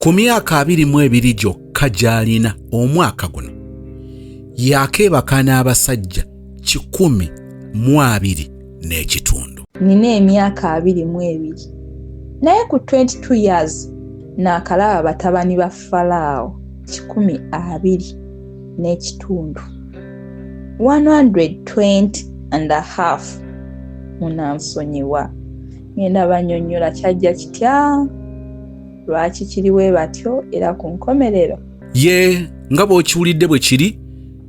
Ku myaka 22 gyokka gy'alina omwaka guno yakeebaka n'abasajja 120. Nina emyaka 22 naye ku 22 years n'akalaba batabani ba Falaawo 20. 120 and a half. Munansonyiwa ngenda banyonnyola kyajja kitya lwaki kiriwe batyo era ku nkomerero ye nga bw'okiwulidde bwe kiri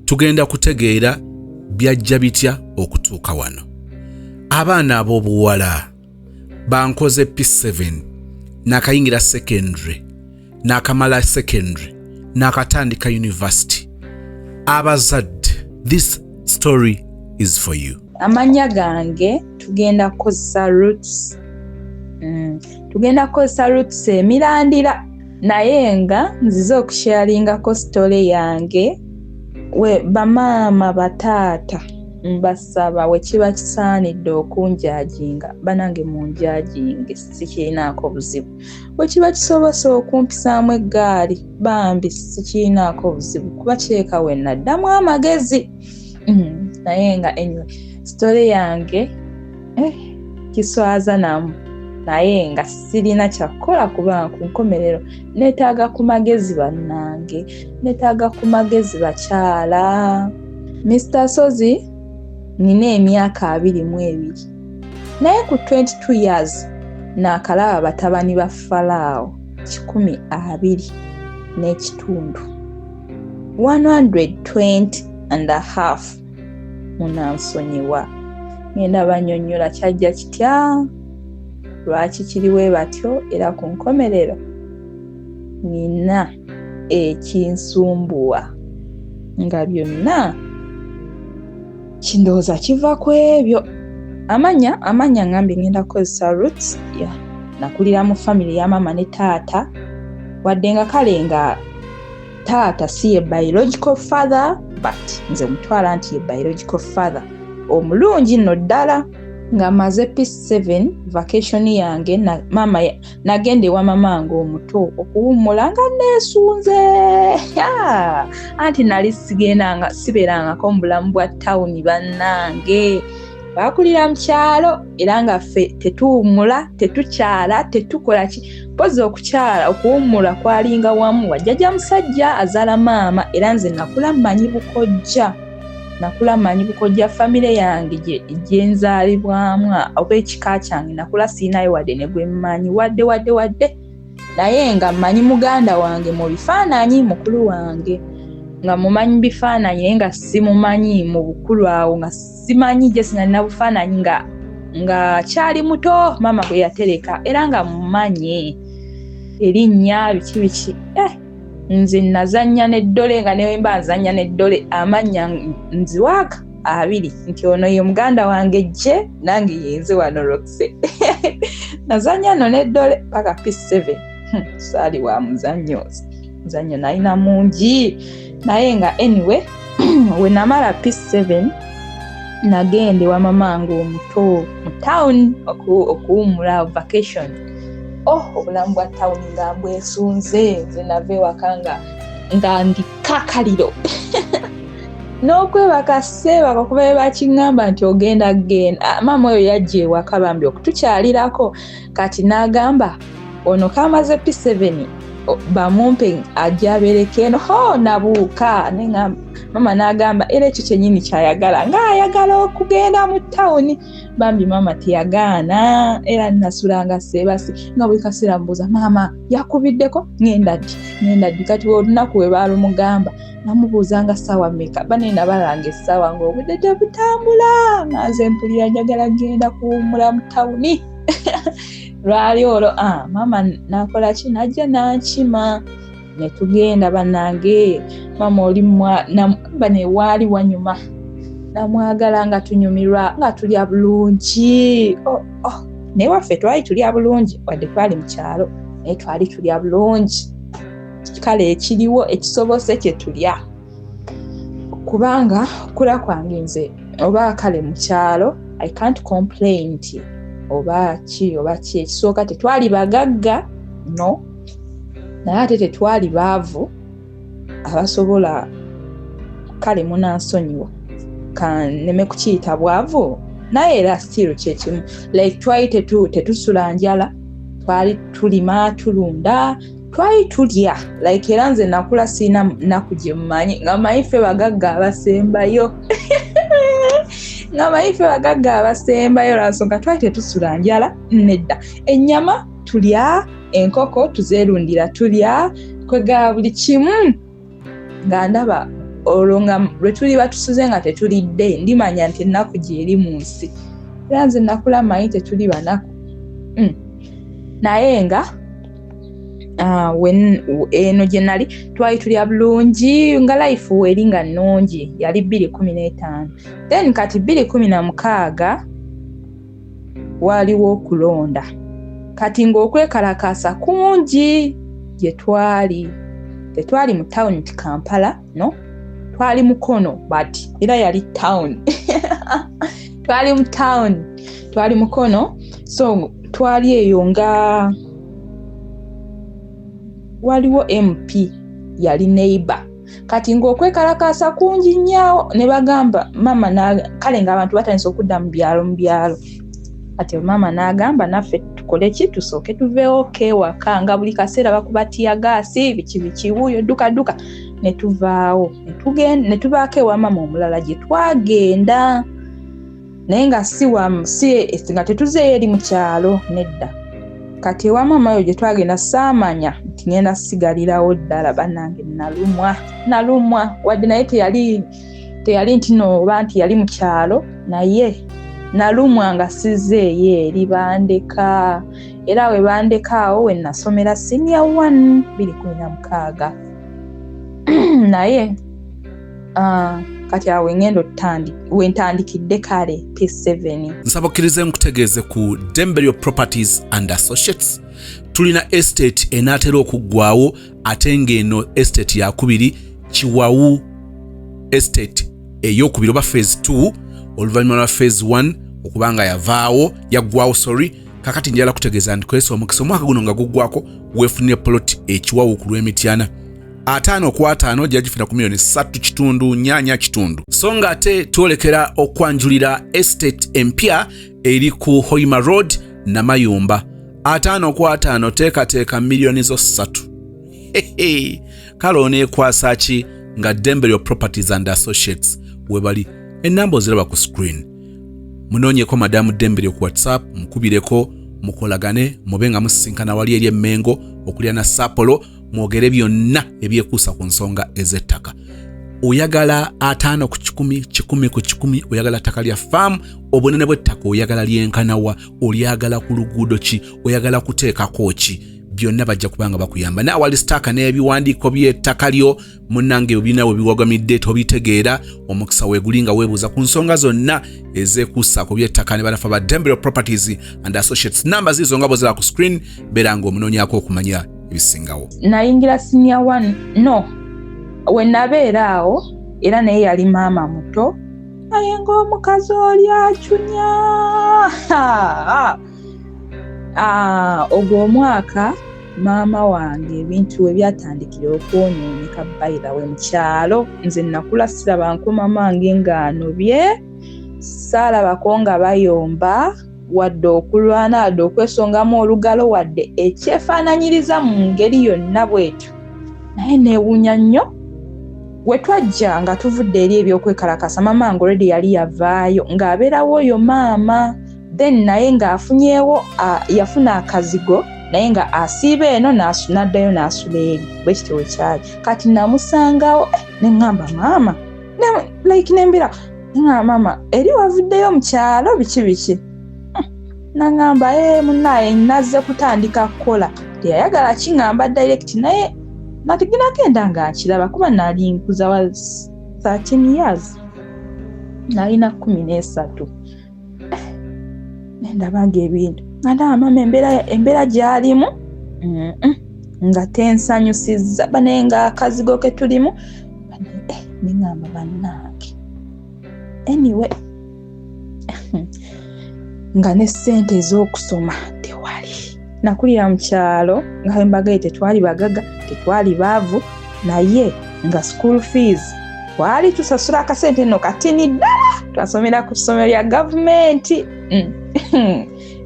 tugenda kutegeera byajja bitya okutuuka wano. Abaana ab'obuwala bankoze P7 n'akayingira secondary n'akamala secondary n'akatandika university. Abazadde, this story is for you. Amanya gange tugenda kukozesa roots. Tugenda kukozesa roots emirandira naye nga nzize okusharingako story yange we bamaama bataata mbasaba we kiba kisaanidde okunjajinga banange munjajinge sikiinaako buzibu. We kiba kisobose okumpisaamu eggaali bambi sikiinaako buzibu kuba kireka we naddamu amagezi. Naye nga anyway story yange kiswaza namu naye nga sirina kyakukola kuba ku nkomerero neetaaga ku magezi bannange, neetaaga ku magezi bakyala. Mr. Sozi nina emyaka 22 naye ku 22 years n'akalaba batabani ba Falaawo 20. 120 and a half. Munansonyiwa ngenda banyonnyola kyajja kitya lwaki kiriwe batyo era ku nkomerero nina ekinsumbuwa nga byonna kindowooza kiva ku ebyo. Amanya ngambi ngenda kukozesa roots nakulira mu family ya mama ne taata wadde nga kale nga taata si ye biological father but nze mutwala nti ye biological father omulungi nno ddala. Nga maze P7 vacation yange na mama nagende wa mamange omuto okuwummula nga neesunze. Anti nali sibeerangako mu bulamu bwa tawuni bannange bakulira mu kyalo era nga ffe tetuwummula tetukyala tetukola ki pozi okukyala okuwummula kwalinga wamu wajjajja musajja azaala maama era nze nakula mmanyi bukojja famire yange gyenzaalibwamu oba ekika kyange nakula siinayo wadde ne gwe mmanyi wadde naye nga mmanyi muganda wange mu bifaananyi mukulu wange nga mumanyi bifaananyi naye nga simumanyi mu bukulu awo nga simanyi gye sinalina bufaananyi nga kyali muto maama bwe yatereka era nga mumanyi erinnya biki nze nazannya n'eddole nga newe mba nzannya n'eddole amanya nziwaaka 2 nti ono ye muganda wange gye nange yenze wano Roxy. Nazannya no n'eddole paka P7 saali wa muzannyo nalina mungi naye nga anyway we namala P7 nagende wa mamange omuto mu town okuwummula vacation. Obulamu bwa town nga mbwesunze nze nava ewaka nga ndikakaliro n'okwebaka seebaka kuba be bakiŋŋamba nti ogenda genda. Maama oyo yajja ewaka bambi okutukyalirako kati n'agamba ono kamaze P7 bamumpe ajja abeereko eno nabuuka neŋŋamba maama n'agamba era ekyo kyennyini kyayagala ng'ayagala okugenda mu tawuni bambi maama teyagaana era nasulanga seebasi nga buli kaseera mbuuza maama yakubiddeko ŋŋenda ddi kati olunaku we baalumugamba namubuuzanga ssaawa mmeka banena balanga essaawa ng'obudde tebutambula nga nze mpulira njagala genda kuwummula mu tawuni. Lwali olwo maama nakola ki najja nankima ne tugenda bannange maama oli bane waali wanyuma namwagala nga tunyumirwa nga tulya bulungi. Naye waffe twali tulya bulungi wadde twali mu kyalo naye twali tulya bulungi kale ekiriwo ekisobose kye tulya kubanga kula kwange nze oba kale mu kyalo I can't complain oba ki ekisooka tetwali bagagga no naye ate tetwali baavu abasobola kale munansonyiwa kaneme kukiyita bwavu naye era still kyekimu like twali tetusula njala twali tulima tulunda twali tulya like era nze nakula siina nnaku gye mmanyi nga manyi ffe bagagga abasembayo nga manyi ffe bagagga abasembayo lwansonga twali tetusula njala nedda ennyama tulya enkoko tuzeerundira tulya kwegala buli kimu nga ndaba olwo nga lwe tuli batusuze nga tetulidde ndimanya nti ennaku gyeri mu nsi era nze nakula manyi tetuli banaku naye nga eno gye nali twali tulya bulungi nga life weeri nga nnungi yali 2015 then kati 2016 waliwo okulonda kati ng'okwekalakaasa kungi gye tetwali mu town ti Kampala no twali Mukono but era yali town twali mu town twali Mukono so twali eyo nga waliwo MP yali neighbor kati ng'okwekalakaasa kungi nnyo ne bagamba mama kale ng'abantu batandise okudda mu byalo ate mama n'agamba naffe tukole ki tusooke tuveewo kewaka nga buli kaseera bakuba tiyagaasi biki wuuyo dduka ne tuvaawo ne tubaako ewa mama omulala gye twagenda naye nga nga tetuzeeyo eri mu kyalo nedda kati ewa mama oyo gye twagenda saamanya nti ngenda sigalirawo ddala bannange nalumwa wadde naye teyali nti oba nti yali mu kyalo naye nalumwa nga sizeeyo eri bandeka era we bandeka awo we nasomera senior 1 2016 naye kati awo ngendo wentandikidde kale P7 nsaba okkirize nkutegeeze ku Dembelio Properties and Associates tulina estate enaatera okuggwawo ate ng'eno estate yakubiri Kiwawu estate eyokubiri oba phase 2 oluvannyuma lwa phase 1 okubanga yaggwawo kakati njala kutegeeza nti kwesa omukisa omwaka guno nga guggwako weefunire plot ekiwawu ku lw'Emityana 5/5 gyagifuna ku milioni 3.8 so nga ate twolekera okwanjulira estate empya eri ku Hoima Road Namayumba 5/5 teekateeka milioni zo 3 kale oneekwasa ki nga Dembelio Properties and Associates webali ennamba oziraba ku screen munoonyeko madamu Dembelio ku WhatsApp mukubireko mukolagane mube nga musisinkana wali eri emmengo okulya na Sapolo mwogere byonna ebyekuusa ku nsonga ez'ettaka oyagala 5 ku 10 10 ku 10 oyagala ttaka lya farm obunene bw'ettaka oyagala lyenkanawa olyagala ku luguudo ki oyagala kuteekako ki byonna bajja kubanga bakuyamba naawe wali sitaaka n'ebiwandiiko by'ettaka lyo munnange ebinawe biwagamidde tobitegeera omukisa weegulinga weebuuza ku nsonga zonna ezeekuusa ku by'ettaka ne banafa ba Dembelio Properties and Associates namba zizo nga bozira ku screen beera ng'omunoonyaako okumanya ebisingawo nayingira senior 1 no we nabeera awo era naye yali maama muto naye ng'omukazi oli acunya ogwo omwaka maama wange ebintu we byatandikira okwonooneka bayira we mu kyalo nze nakula siraba nkuma mange ng'anobye saalabako nga bayomba wadde okulwana wadde okwesongamu olugalo wadde ekyefaananyiriza mu ngeri yonna bwetyo naye neewuunya nnyo we twajja nga tuvudde eri ebyokwekalakasa mama wange already yali yavaayo ng'abeerawo oyo maama then naye ng'afunyeewo yafuna akazigo naye nga asiiba eno n'addayo n'asula eri bwekityo we kyali kati namusangawo ne ŋŋamba maama like nembira nga maama eri wavuddeyo mu kyalo biki naŋŋamba munnaye nazze kutandika kukola teyayagala kiŋŋamba direct naye nateginagenda nga nkiraba kuba nali nkuza wa 13 years nalina 13 nendabanga ebintu nga ndaba maama embeera gy'alimu nga tensanyusizza banaye nga akazigo ke tulimu neŋŋamba bannange anyway nga ne ssente ez'okusoma tewali nakulira mu kyalo nga embagaye tetwali bagaga tetwali baavu naye nga school fees twali tusasula akasente nno katini ddala twasomera ku ssomero lya gavumenti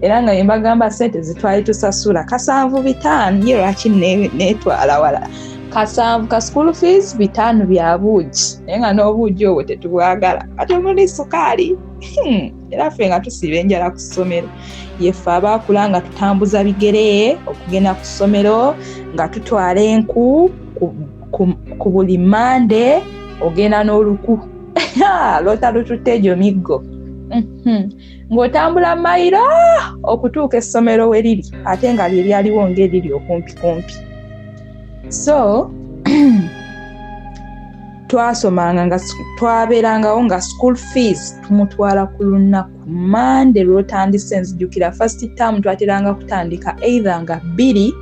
era nga mbagamba sente zitwali tusasula 7,500 ye lwaki netwala wala 7 ka school fees 5 bya buugi naye nga n'obuugi obwo tetubwagala ate muli sukaali era ffe nga tusiba enjala ku ssomero yeffe abaakula nga tutambuza bigere okugenda ku ssomero nga tutwala enku ku buli mande ogenda n'oluku lota lututte egyo miggo ng'otambula mayiro okutuuka essomero we liri ate nga lye lyaliwo ng'eriri okumpikumpi. So twasomanga nga twabeerangawo nga school fees tumutwala ku lunaku mande lwotandise nzijukira first term twateranga kutandika either nga 2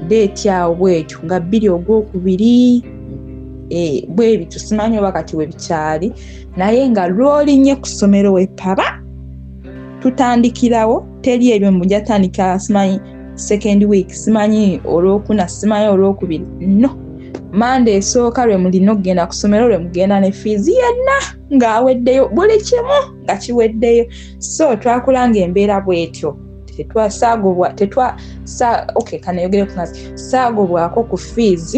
date yawo bwetyo nga 2 ogwokubiri bwe bitusimanyi oba kati we bikyali naye nga lwolinnye ku ssomero wepaba tutandikirawo teri ebyo mujja tandika simanyi second week simanyi olwokuna simanyi olwokubiri no mande esooka lwe mulina okugenda ku ssomero lwe mugenda ne fees yenna ng'aweddeyo buli kimu nga kiweddeyo. So twakulanga embeera bwetyo saagobwako ku fees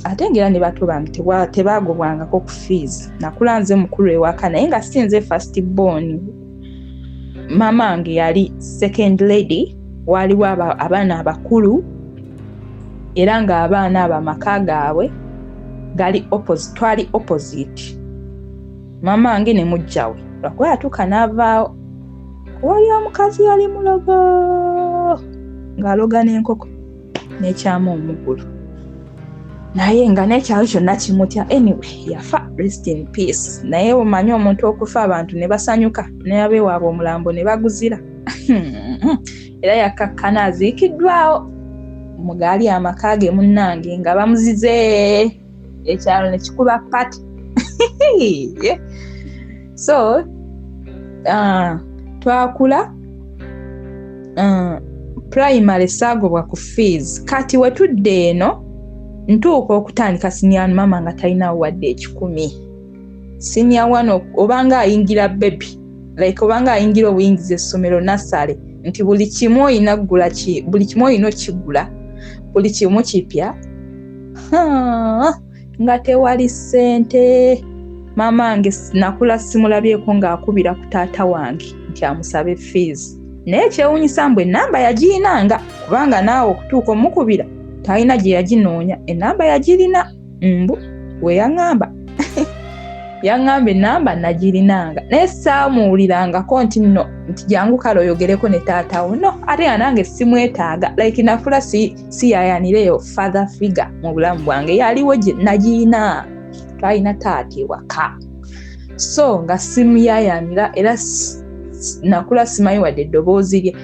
ate ngera ne bato bange tebaagobwangako ku fees. Nakula nze mukulu ewaka naye nga sinze first born. Mama wange yali second lady, waliwo abaana abakulu era nga abaana abamaka gaabwe twali opposite. Mama wange ne mujjawe lwakuba yatuuka n'avaawo wali omukazi yali mulogo ng'aloga n'enkoko n'ekyama omugulu naye nga n'ekyalo kyonna kimutya. Anyway yafa, rest in peace. Naye omanyi omuntu okufa abantu ne basanyuka n'abeewaabwe omulambo ne baguzira era yakkakkana aziikiddwawo mu gaali amaka ge munnange nga bamuzize ekyalo ne kikuba pati. So twakula primary saagobwa ku fees. Kati we tudde eno ntuuka okutandika senior mama nga talinawo wadde 10. Senior 1 obanga ayingira baby like obanga ayingira obuyingiza essomero nasale nti buli kimu olina kugula buli kimu olina okigula buli kimu kipya nga tewali ssente. Mama wange nakula simulabyeko ng'akubira ku taata wange nti amusabe fees naye kyewuunyisa mbwe ennamba yagirinanga kubanga naawe okutuuka omukubira talina gye yaginoonya ennamba yagirina mbu we yaŋŋamba yaŋŋamba ennamba nagirinanga naye saamuwulirangako nti nno nti jangu kale oyogereko ne taatawo no ate nga nange simwetaaga like nafula si yayanireyo father figure mu bulamu bwange yaliwo gye nagirina twalina taata ewaka. So nga simuyayanira era nakula simanyi wadde eddoboozi lye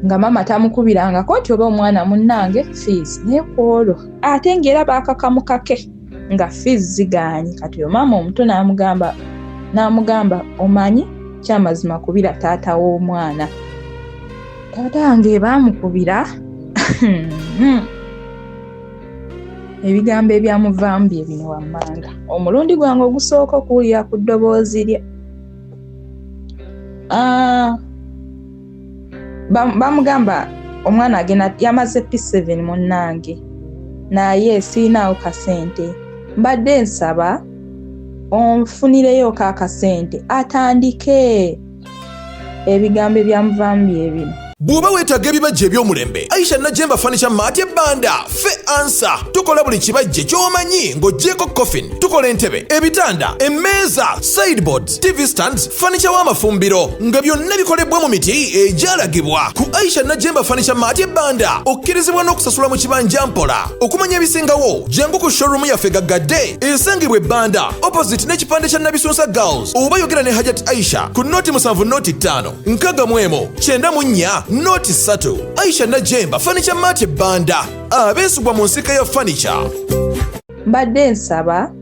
nga mama tamukubirangako nti oba omwana munnange fees naye kwolwo ate ng'era baakakamukake nga fees zigaanyi. Kati mama omuto n'amugamba omanyi kyamazima kubira taata w'omwana. Taata wange baamukubira ebigambo ebyamuvaamu bye bino wammanga. Omulundi gwange ogusooka okuwulira ku ddoboozi lye bamugamba omwana agenda yamaze P7 munnange naye siinaawo kasente mbadde nsaba onfunireyo ka kasente atandike. Ebigambo ebyamuvaamu bye bino. Bw'oba weetaaga ebibajje eby'omulembe, Aisha Najemba Furniture Mart Banda ffe ansa. Tukola buli kibajje ky'omanyi ng'oggyeko coffin. Tukola entebe, ebitanda, emmeeza, sideboards, TV stands, furniture w'amafumbiro nga byonna bikolebwa mu miti egyalagibwa. Ku Aisha Najemba Furniture Mart Banda okkirizibwa n'okusasula mu kibanja mpola. Okumanya ebisingawo jangu ku showroom yaffe gaggadde esangibwa Banda opposite n'ekipande kya Nabisunsa Girls. Oba yogera ne Hajat Aisha ku noti 7 noti 5 9 94 noti 3. Aisha Najemba Furniture Mart Banda abeesibwa mu nsika ya furniture. Mbadde nsaba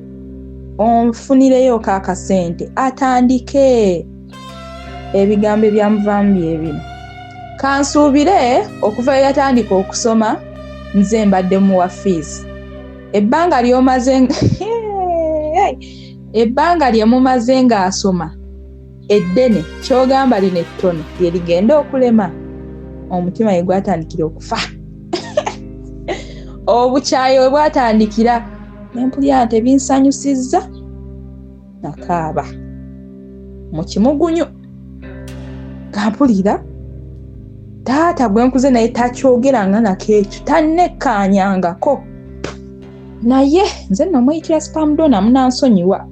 onfunireyo ka kasente atandike. Ebigambo ebyamuvaamu bye bino. Kansuubire okuva yatandika okusoma nze mbadde muwa fees. Ebbanga lye mumaze ng'asoma eddene ky'ogamba lino ettono lye ligenda okulema. Omutima ye gwatandikira okufa. Obukyayi we bwatandikira nempulya tebinsanyusizza nakaaba mu kimugunyu kampulira taata gwe nkuze naye takyogeranga nakekyo tannekkaanyangako naye nze nno muyitira spam donor munansonyiwa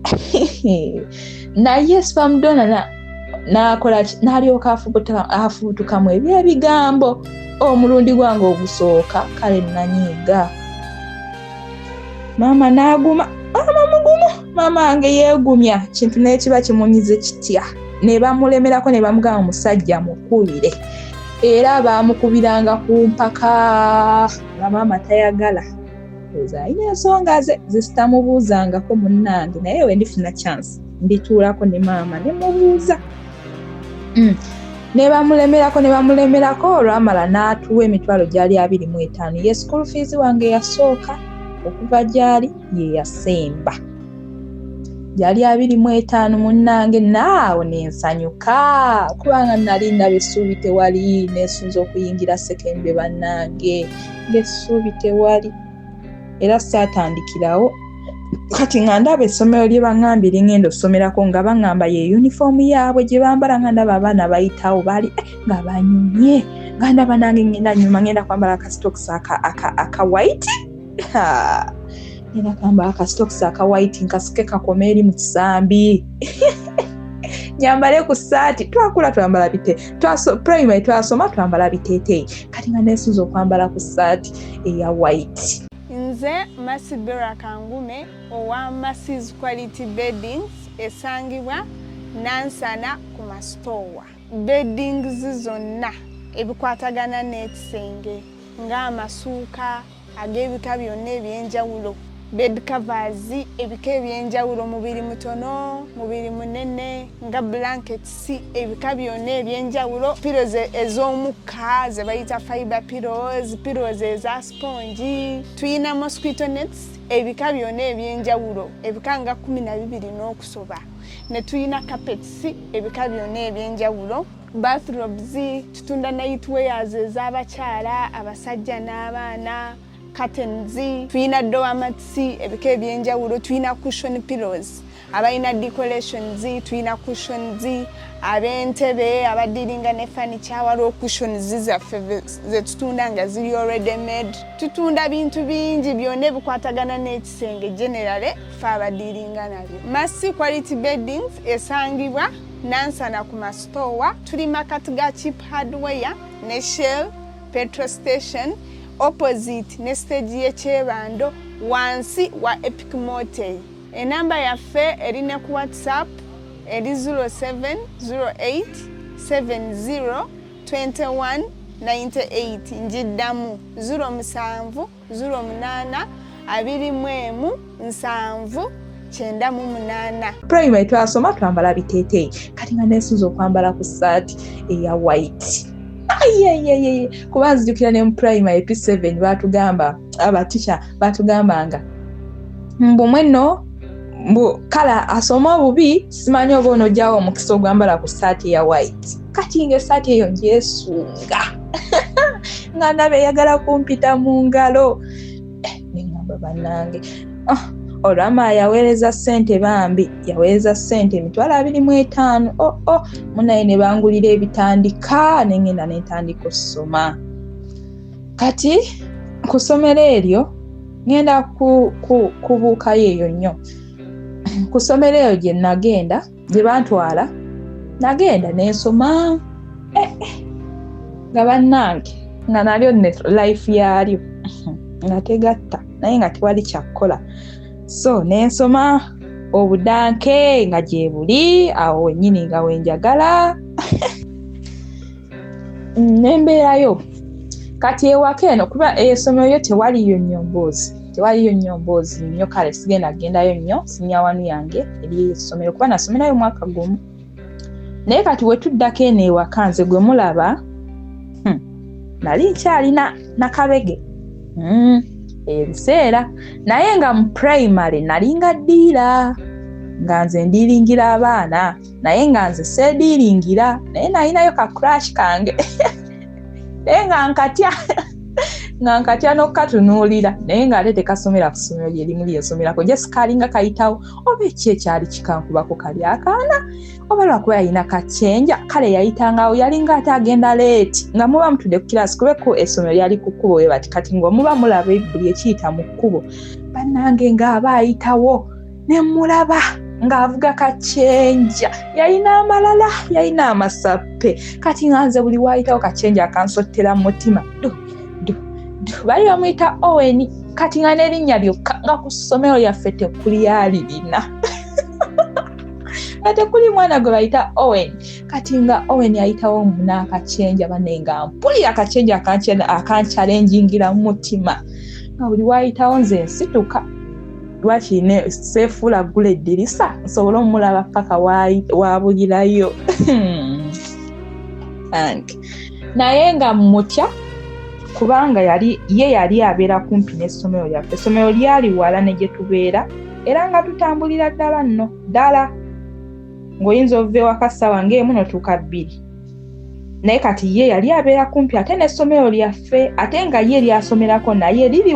naye spam donor n'akola n'alyoka afubutukamu eby'ebigambo omulundi gwange ogusooka kale nanyiiga maama n'aguma maama wange yeegumya kintu n'ekiba kimunyize kitya ne bamulemerako ne bamugamba musajja mukubire era baamukubiranga ku mpaka nga maama tayagala oza ayina ensonga ze zisitamubuuzangako munnange naye we ndifuna chance ndituulako ne maama ne mubuuza ne bamulemerako olwamala n'atuwa emitwalo gyali 25 ye school fees wange yasooka okuva gyali ye yasemba gyali 25 munnange naawe nensanyuka kubanga nali ndaba essuubi tewali nesunza okuyingira secondary bannange ng'essuubi tewali era saatandikirawo kati nga ndaba essomero lye baŋŋambye lingenda osomerako nga baŋŋamba ye uniform yaabwe gye bambala nga ndaba abaana bayitawo baali nga banyumye nga ndaba nange ngenda nyuma ngenda kwambala akasitokisi aka white ngenda kwambala akasitokisi aka white nkasike kakome eri mu kisambi nyambale ku ssaati twakula twambala primary twasoma twambala biteeteeyi kati nga nesunza okwambala ku ssaati eya white. Nze Masibera Kangume owa Massi's Quality Beddings esangibwa Nansana ku Mastowa. Beddings zonna ebikwatagana n'ekisenge ng'amasuuka ag'ebika byonna ebyenjawulo, bed covers ebika ebyenjawulo, mubiri mutono mubiri munene nga blankets ebika byonna ebyenjawulo, pillows ez'omukka ze bayita fiber pillows eza sponge, tuyina mosquito nets ebika byonna ebyenjawulo ebika nga 12 n'okusoba, ne tuyina carpets ebika byonna ebyenjawulo, bathrobes tutunda nightwears ez'abakyala abasajja n'abaana, curtains, tuyina door mats ebika ebyenjawulo, tuyina cushion pillows abayina decorations, tuyina cushions ab'entebe abadiringa ne furniture waliwo cushions zaffe ze tutunda nga ziri already made. Tutunda bintu bingi byonna ebikwatagana n'ekisenge generally fe abadiringa nabyo. Massi's Quality Beddings esangibwa Nansana ku Mastowa, tuli makati ga Cheap Hardware ne Shell petrol station opposite ne stage y'ekyebando wansi wa Epic Motel. Enamba yaffe erina ku WhatsApp eri 0708702198 njiddamu 0708217998. Primary twasoma twambala biteeteeyi kati nga nesunza okwambala ku ssaati eya white. Kuba nzijukira ne mu primary P7 batugamba abatisha batugambanga mbumwe nno kala asoma obubi simanyi oba onojjawo omukisa ogwambala ku ssaati ya white. Kati nga essaati eyo njesunga nga ndaba eyagala kumpita mu ngalo nengamba bannange olwama yaweereza ssente bambi yaweereza ssente emitwalo 25 munaye ne bangulira ebitandika nengenda nentandika okusoma. Kati ku ssomero eryo ngenda kubuukayo eyo nnyo. Ku ssomero eyo gye nagenda gye bantwala nagenda nensoma nga bannange nga nalyo ne life yaalyo nga tegatta naye nga tewali kyakkola. So nensoma obudanke nga gye buli awo wennyini nga wenjagala nembeerayo. Kati ewaka eno kuba essomero yo tewaliyo nnyombozi nnyo kale sigenda gendayo nnyo sinya wanu yange eri essomero kuba nasomerayo mwaka gumu. Naye kati wetuddako eno ewaka nze gwe mulaba nali nkyalina nakabege ebiseera naye nga mu primary nalinga ddiira nga nze ndiringira abaana naye nga nze seediringira naye nalinayo ka crash kange naye nga nkatya n'okukatunuulira naye ng'ate tekasomera ku ssomero lye limu lyesomerako just kalinga kayitawo oba eki ekyali kikankubako kali akaana oba lwakuba yalina kacyenja kale yayitangawo yalinga ate agenda leeti nga muba mutudde ku kiraasi kubeko essomero lyali ku kkubo we bati kati ng'omuba mulaba buli ekiyita mu kkubo bannange ng'aba ayitawo ne mulaba ng'avuga kacyenja yalina amalala yalina amasappe kati nga nze buli waayitawo kacyenja akansottera mu mutima bali bamuyita Owen kati nga n'erinnya lyokka nga ku ssomero lyaffe tekuli yalirina nga tekuli mwana gwe bayita Owen kati nga Owen yayitawo munaakacyenja banne nga mpulira akacyenja akancalenjingira mu mutima nga buli waayitawo nze nsituka lwaki seefuula ggula eddirisa nsobole omulaba paka wabulirayo naye nga mutya kubanga yali abeera kumpi n'essomero lyaffe essomero lyali wala ne gye tubeera era nga tutambulira ddala ng'oyinza ova ewaka ssaawa ng'emu n'otuuka 2 naye kati ye yali abeera kumpi ate n'essomero lyaffe ate nga ye lyasomerako naye liri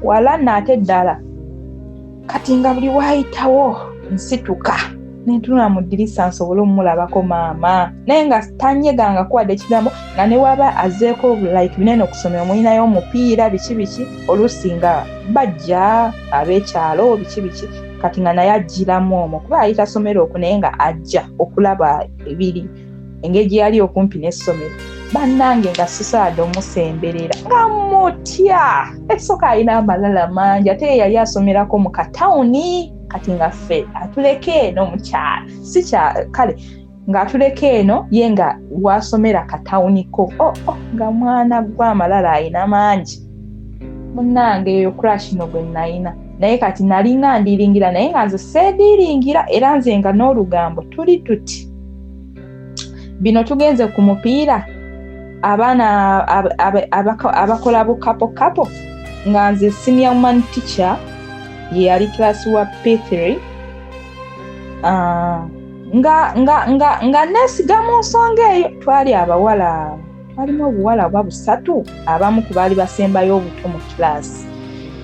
wala naate ddala kati nga buli waayitawo nsituka nentunula mu ddirisa nsobole omulabako maama naye nga tanyeganga kuwadde ekigambo nga ne waba azeeko like binene okusomera mulinayo omupiira biki oluusi nga bajja ab'ekyalo biki kati nga naye ajjiramu omwo kuba ayita somero okwo naye nga ajja okulaba ebiri engeri gye yali okumpi n'essomero bannange nga sisaadde omusemberera nga mutya esooka alina amalala mangi ate ye yali asomerako mu katawuni kati nga ffe atuleka eno mukyala si kale ng'atuleka eno ye nga wasomera katawuniko nga mwana gw'amalala alina mangi munnange eyo crash no gwe nalina naye kati nalinga ndiringira naye nga nze seediringira era nze nga n'olugambo tuli tuti bino tugenze ku mupiira abaana abakola bukapo nga nze senior man teacher ye yali class wa P3 nga nesiga mu nsonga eyo twalimu obuwala oba 3 abamu ku baali basembayo obuto mu class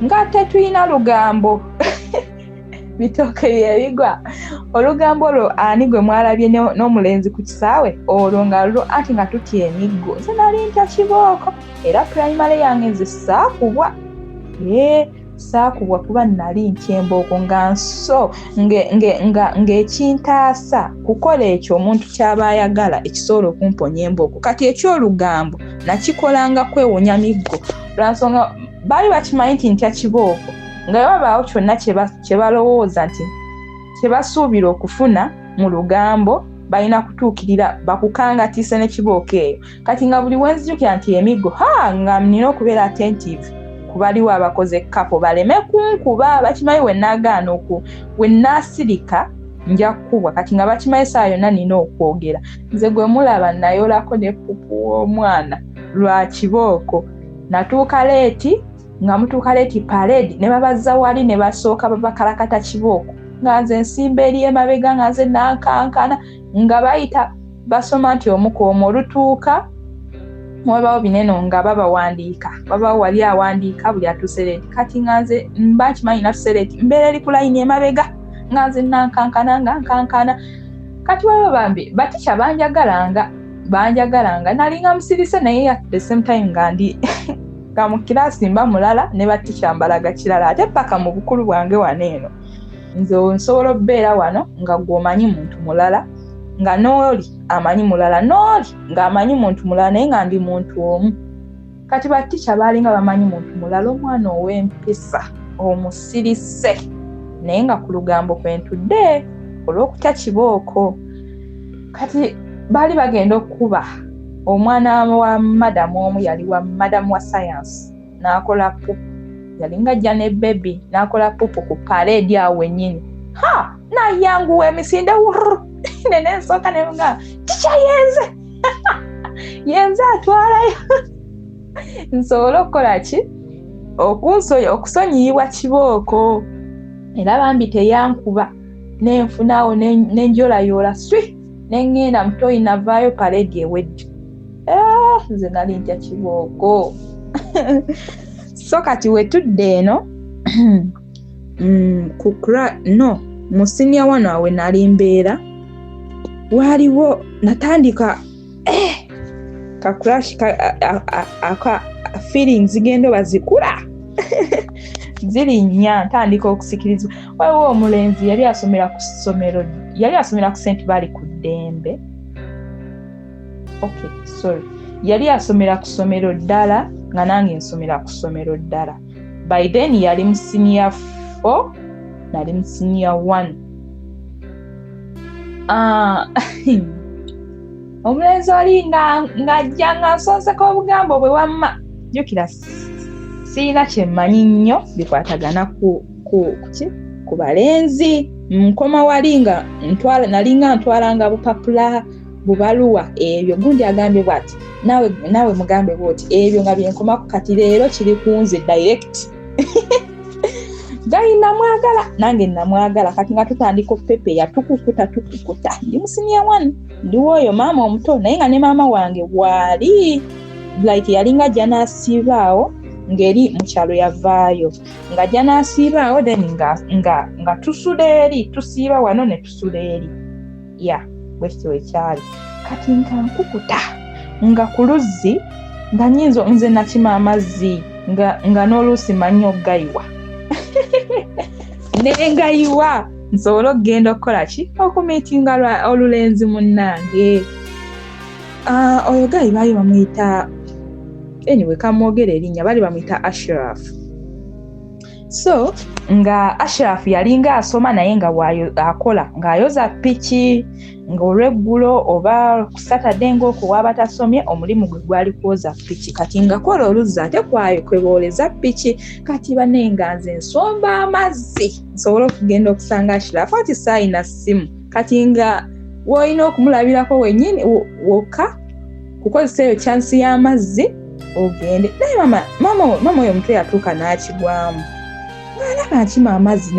nga tetulina lugambo bitooke byebigwa olugambo olwo ani gwe mwalabye n'omulenzi ku kisaawe olwo ngaalwo anti nga tutya emiggo nze nali ntya kibooko era primary yange nze saakubwa kuba nali ntya embooko nga nso ng'ekintaasa kukola ekyo omuntu ky'aba ayagala ekisobola okumponya embooko kati ekyolugambo nakikolanga kwewonya miggo lwansonga baali bakimanyi nti ntya kibooko nga babaawo kyonna kye balowooza nti kye basuubira okufuna mu lugambo balina kutuukirira bakukangatiise n'ekibooko eyo kati nga buli wenzijukira nti emiggo nga nina okubeera attentive kubaliwo abakoze kapo baleme kunkuba bakimanyi wennaagaana wennaasirika nja kukubwa kati nga bakimanyi saa yonna nina okwogera nze gwe mulaba nayolako ne pupu w'omwana lwa kibooko natuuka leeti nga mutuuka leeti parade ne babazza wali ne basooka babakalakata kibooko nga nze nsimba eri emabega nga nze nankankana nga bayita basoma nti omukooma olutuuka mwabawo bineno nga babawandiika babawo wali awandiika buli atuuse leeti kati nga nze mba nkimanyi natuuse leeti mbeera eri ku layini emabega nga nze nankankana nga nkankana kati baba bambi batisha banjagalanga nalinga musirise naye at the same time nga ndi nga mu kiraasi mba mulala ne batisha mbalaga kirala ate paka mu bukulu bwange wano eno nze nsobola okubeera wano nga gw'omanyi muntu mulala nga n'oli amanyi mulala n'oli ng'amanyi muntu mulala naye nga ndi muntu omu kati batisha baalinga bamanyi muntu mulala omwana ow'empisa omusirise naye nga ku lugambo kwentudde olw'okutya kibooko kati baali bagenda okuba omwana wa madamu omu yali wa madamu wa science n'akola pupu yalinga ajja ne bebi n'akola pupu ku parade awo wennyini nayanguwa emisinde nene nsooka nemuga ticha yenze atwalayo nsobole okukola ki okusonyiibwa kibooko era bambi teyankuba nenfunawo nenjolayoola swi nengenda mutoyi navaayo paredi ewedde nze nali ntya kibooko so kati wetudde eno mu senior wano awe nali mbeera waaliwo natandika ka crash aka feelings zigenda bazikula zirinnya ntandika okusikirizwa waliwo omulenzi yali asomera ku St. Bali ku Ddembe yali asomera ku ssomero ddala nga nange nsomera ku ssomero ddala by then yali mu senior 4 nali mu senior 1 omulenzi oli ng'ajja nga nsonseko obugambo bwe wamma jjukira siina kyemmanyi nnyo bikwatagana ku balenzi nkoma wali nga nalinga ntwalanga bupapula bubaluwa ebyo gundi agambye bwati nawe mugambe bwoti ebyo nga byenkomako kati leero kiri kunze direct gali namwagala nange namwagala kati nga tutandika pepe yatukukuta ndi musinia 1 ndiwo oyo maama omuto naye nga ne maama wange wali like yalinga janasiibaawo ngeri mu kyalo yavaayo nga janasiibaawo then nga tusula eri tusiiba wano ne tusula eri bwekityo ekyali kati nkankukuta nga ku luzzi nga nyinza nze nakima amazzi nga n'oluusi manyi okugayiwa nengayiwa nsobola okugenda okukola ki okumiitinga olulenzi munnange oyo gayi baali bamuyita anyway kamwogera erinnya baali bamuyita Ashraf. So nga Ashraf yalinga asoma naye nga akola ng'ayoza piki ng'olweggulo oba ku Saturday ng'okuwa abatasomye omulimu gwe gwali kwoza piki kati nga kola oluzza ate kwayo kweboleza piki kati banenga nze nsomba amazzi nsobola okugenda okusanga Ashraf ati saayina ssimu kati nga woolina okumulabirako wennyini wokka kukozesa eyo chansi y'amazzi ogende naye mama oyo omutwe yatuuka n'akigwamu alaba akima amazzi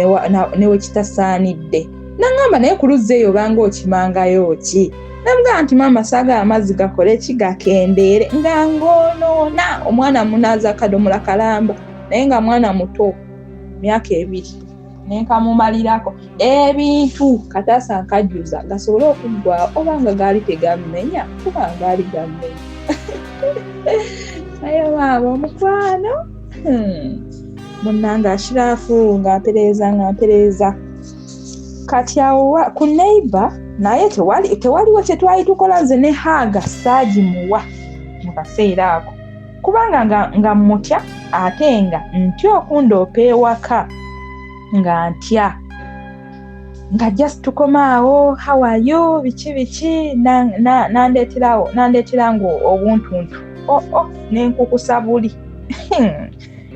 newe kitasaanidde nangamba naye ku luzzi eyo obanga okimangayo ki namugamba nti maama saaga amazzi gakole ki gakendeere nga ng'onoona omwana munaaza akadomola kalamba naye nga mwana muto myaka 2 nenkamumalirako ebintu kataasa nkajjuza gasobole okuggwawo obanga gaali tegammenya kuba gaali gammenya naye maama omukwano munnanga Ashirafu ng'ampereeza kati awo ku neighbor naye tewaliwo kye twali tukola nze ne Haga saagimuwa mu kaseera ako kubanga nga mutya ate nga ntya okundoopa ewaka nga ntya nga just tukomaawo hawayo biki nandeetera ngo obuntuntu nenkukusa buli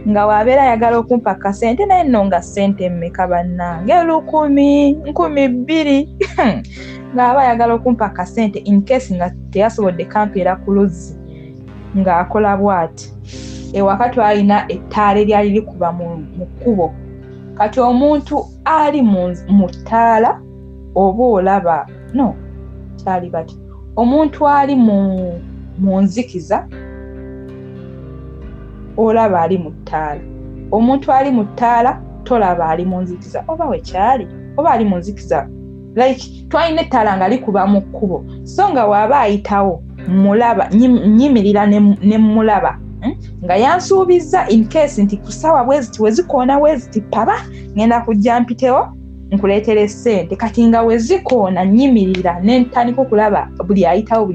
nga wabeera ayagala okumpa kasente naye nno nga ssente mmeka bannange 1,200 ng'aba ayagala okumpa kasente in case nga teyasobodde kampeera ku luzzi ng'akola bw'ati ewaka twalina ettaala eryali likuba mu kkubo kati omuntu ali mu ttaala oba olaba no kyali bati omuntu ali mu nzikiza olaba ali mu ttaala omuntu ali mu ttaala tolaba ali mu nzikiza oba wekyali oba ali mu nzikiza like twalina ettaala nga likuba mu kkubo so nga waaba ayitawo mulaba nyimirira ne mulaba nga yansuubizza in case nti kusawa bweziti wezikoona weziti paba ngenda kujja mpitewo nkuleetera essente kati nga wezikoona nyimirira nentandika okulaba buli ayitawo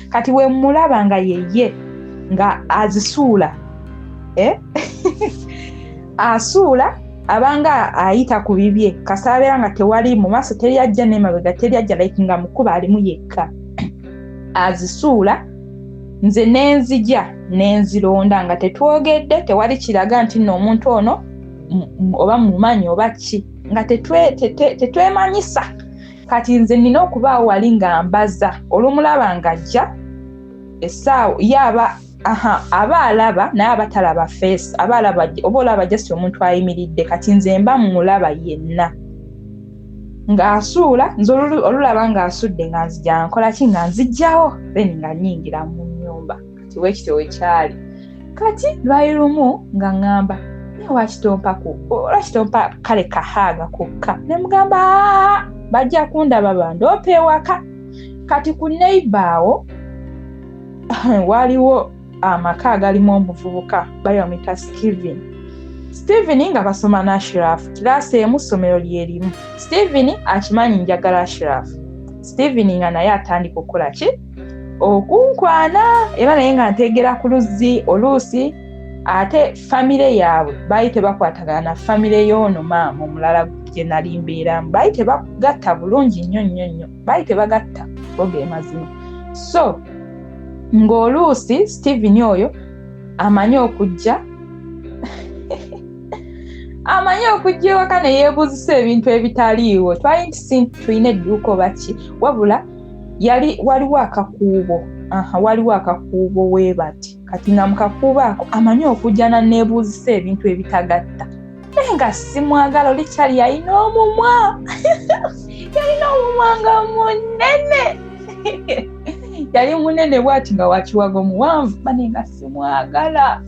kati we mulaba nga yeye nga azisuula asuula abanga ayita ku bibye kasabeera nga tewali mu maaso teryajja n'emabega teryajja like nga mukuba alimu yekka azisuula nze nenzija nenzironda nga tetwogedde tewali kiraga nti nno omuntu ono oba mumanyi oba ki nga tetwemanyisa kati nze nina okubaawo wali nga mbaza olumulaba ng'ajja essaawa yaaba aba alaba naye abatalaba face, aba alaba oba olaba just omuntu ayimiridde, kati nze mba mulaba yenna ng'asuula, nze olulaba ng'asudde nga nzija nkola ki, nga nzijjawo then nga nnyingira mu nnyumba. Kati weekityo wekyali, kati lwali lumu nga ŋŋamba lwakitompa kale kahaaga kokka, ne mugamba bajja kundaba bandoopa ewaka. Kati ku neighbor waliwo amaka agalimu omuvubuka bali bamuyita Steven nga basoma na Ashraf, kiraasi emu ssomero lyerimu. Steven akimanyi njagala Ashraf, Steven nga naye atandika okukola ki, okunkwana, era naye nga nteegera ku luzzi oluusi ate famire yaabwe baali tebakwatagana na famire y'ono maama omulala gye nali mbeeramu, baali tebagatta bulungi nnyo, baali tebagatta boge mazima. So ng'oluusi Steven oyo amanyi okujja ewaka ne yeebuuzisa ebintu ebitaliiwo. Twali nti tulina edduuka oba ki, wabula waliwo akakuubo weebati. Kati nga mu kakuubo ako amanyi okujja n'aneebuuzisa ebintu ebitagatta. Naye nga simwagala, olikyali yalina omumwa nga munene yali munene bw'ati nga wakiwago muwanvu, bane nga simwagala.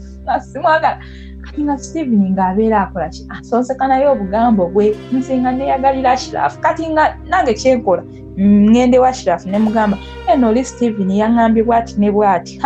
Kati nga Steven ng'abeera akola ki, asonseka naye obugambo bwe, nze nga neeyagalira Ashraf. Kati nga nange kyenkola ngende wa Ashraf ne mugamba eno oli Steven yaŋŋambye bw'ati ne bw'ati.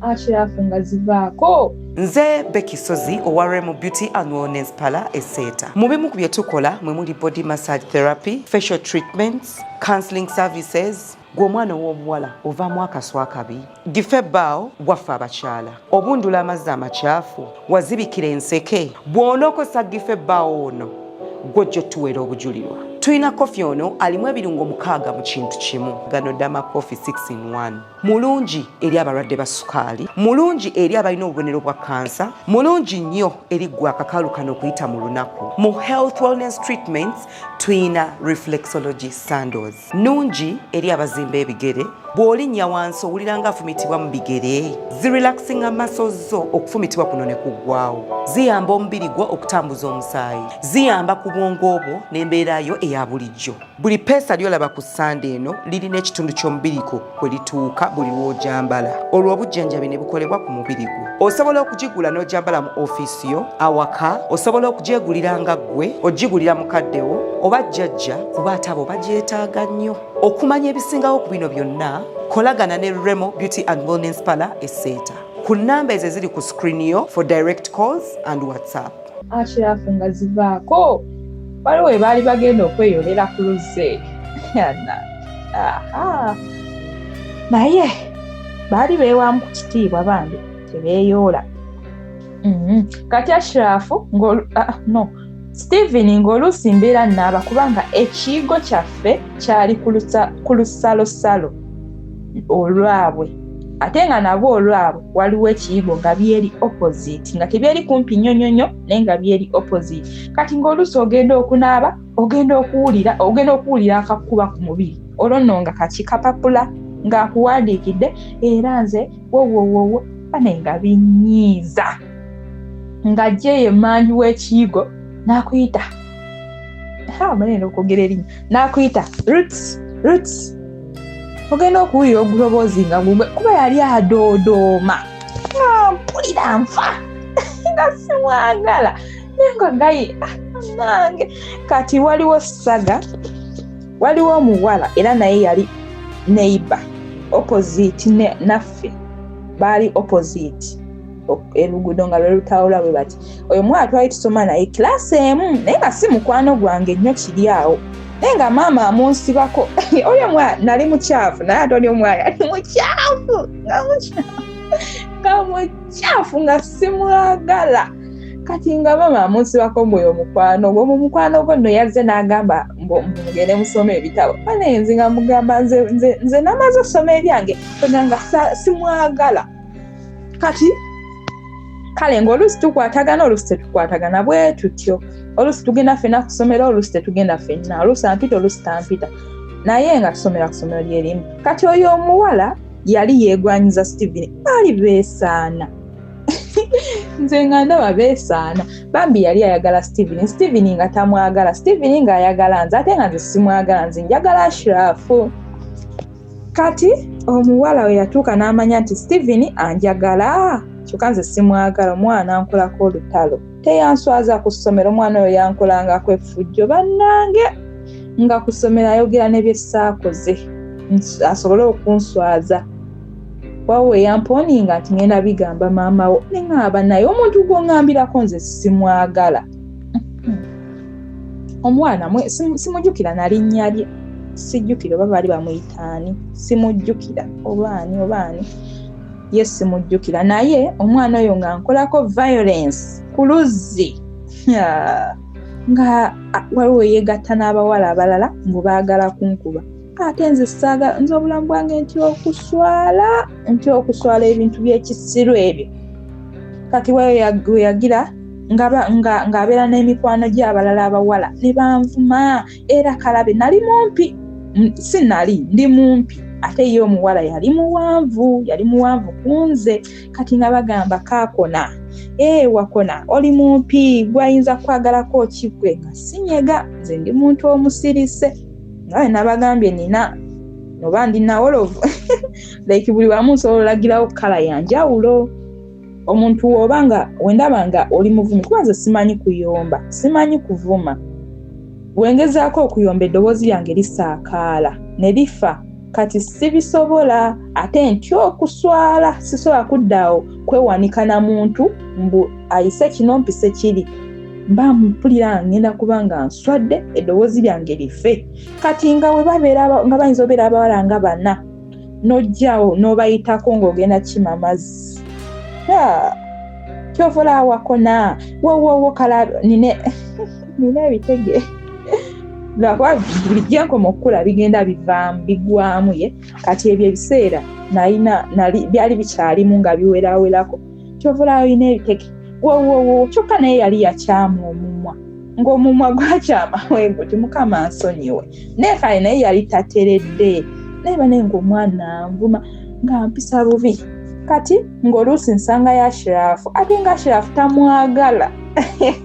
Ashraf nga zivaako. Nze Becky Sozi owa Remo Beauty and Wellness Parlour Esseeta. Mu bimu ku bye tukola mwe muli body massage therapy, facial treatments, counseling services. Gw'omwana w'obuwala ovaamu akaswa akabi, gife ebbaawo waffe abakyala, obundula amazzi amakyafu, wazibikira enseke, bw'onookosa gife ebbaawo ono gw'ojja otuweera obujulirwa. Tulina kofi ono alimu ebirungo 6 mu kintu kimu. Gano Dama Coffee 6-in-1. Mulungi eri abalwadde ba sukaali, mulungi eri abalina obubonero bwa kansa, mulungi nnyo eri gwe akakalu kano okuyita mu lunaku. Mu health wellness treatments tulina reflexology sandals, nungi eri abazimba ebigere, bw'olinnya wansi owulira nga afumitibwa mu bigere, zirelaxinga muscles zo okufumitibwa kuno ne kuggwaawo, ziyamba omubiri gwo okutambuza omusaayi, ziyamba ku bwongo obwo n'embeera yo eya bulijjo. Buli peesa lyolaba ku ssande eno lirina ekitundu ky'omubiri gwo kwe lituuka buli lw'ojambala. Olwo obujjanjabi ne bukolebwa ku mubiri gwo. Osobola okugigula n'ojambala mu ofiisi yo, awaka, osobola okugyegulira nga ggwe, ogigulira mukaddewo oba jjajja kuba ate abo bagyetaaga nnyo. Okumanya ebisingawo ku bino byonna, kolagana ne Remo Beauty and Wellness Parlour Esseeta ku nnamba ezo eziri ku screen yo for direct calls and WhatsApp. Ashraf nga zivaako, waliwo we baali bagenda okweyolera ku luzze. Naye baali beewaamu ku kitiibwa bambi tebeeyoola. Kati Ashraf Steven ng'oluusi mbeera nnaaba kubanga ekiyigo kyaffe kyali ku lusalosalo olwabwe, ate nga nabwo olwabwe waliwo ekiyigo nga byeri opposite, nga tebyeri kumpi nnyo naye nga byeri opposite. Kati ng'oluusi ogenda okunaaba, ogenda okuwulira akakuba ku mubiri, olwo nno nga kakikapapula ng'akuwandiikidde, era nze wowowowo bane nga binyiiza, ng'ajjeeyo emmanju w'ekiyigo n'akuyita, amanene okwogera erinnya, n'akuyita Roots. Ogenda okuwulira oguloboozi nga gugwe kuba yali adoodooma, mpulira nfa nga simwagala naye nga gayi nange. Kati waliwo Saga, waliwo omuwala era naye yali neighbor opposite naffe, baali opposite eruguudo nga lwelutawula bwe bati. Oyo mwana twali tusoma naye kilaasi emu naye nga si mukwano gwange nnyo kiri awo, naye nga maama amunsibako. Oyo mwana nali mukyafu naye ate oli omwana yali mukyafu nga simwagala. Kati nga maama amunsibako mwoyo mukwano gwo, mu mukwano gwo nno yazze n'agamba mugende musome ebitabo. Bane nze nga mugamba nze namaze osoma ebyange nga simwagala. Kati kale ng'oluusi tukwatagana, oluusi tetukwatagana bwe tutyo. Oluusi tugenda ffenna ku ssomero, oluusi tetugenda ffenna, oluusi ampita oluusi tampita, naye nga tusomera ku ssomero lyerimu. Kati oyo omuwala yali yeegwanyiza Steven baali beesaana nze nga ndaba beesaana bambi yali ayagala Steven nga tamwagala Steven nga ayagala nze ate nga nze simwagala nze njagala Ashraf. Kati omuwala we yatuuka n'amanya nti Steven anjagala kyokka nze simwagala omwana ankolako olutalo teyanswaza ku ssomero omwana oyo yankolangako effujjo bannange nga ku ssomero ayogera ne byessaakoze asobole okunswaza wawe yamponinga nti ngenda bigamba maama wo ne ngaba naye omuntu gw'ongambirako nze simwagala. Omwana simujjukira na linnya lye sijjukira oba baali bamuyitaani simujjukira obaani ye simujjukira naye omwana oyo nga nkolako violence ku luzzi nga waliwo yeegatta n'abawala abalala ngo baagala kunkuba ate nze saagala nze obulamu bwange nti okuswala ebintu by'ekisiru ebyo. Kati we yagira ng'abeera n'emikwano gy'abalala abawala ne banvuma era kalabe nali mumpi ndi mumpi ate ye omuwala yali muwanvu kunze kati nga bagamba kaakona wakona oli mumpi gwayinza kwagalako kigwe nga sinyega nze ndi muntu omusirise nawe nabagambye nina oba ndina wolovu like buli wamu nsobola olagirawo kala yanjawulo omuntu wobanga wendaba nga oli muvumi kuba nze simanyi kuyomba simanyi kuvuma bwengezaako okuyomba eddoboozi lyange lisaakaala ne lifa kati sibisobola ate ntya okuswala sisobola kuddaawo kwewanika na muntu mbu ayise kino mpise kiri mba mpulira ngenda kuba nga nswadde eddoboozi lyange life. Kati nga nga bayinza obeera abawala nga bana n'ojjawo n'obayitako ng'ogenda kima amazzi kyovola wakona wowowo kala nina ebitege lwakuba buli gyenkoma okukula bigenda bigwamu ye kati ebyo ebiseera byali bikyalimu nga biwerawerako kyovola olina ebitege wowowo kyokka naye yali yakyama omumwa ng'omumwa gwakyama wengo timukama nsonyiwe neekale naye yali tateredde neba naye ng'omwana nvuma nga mpisa bubi kati ng'oluusi nsanga ya Ashraf ate nga Ashraf tamwagala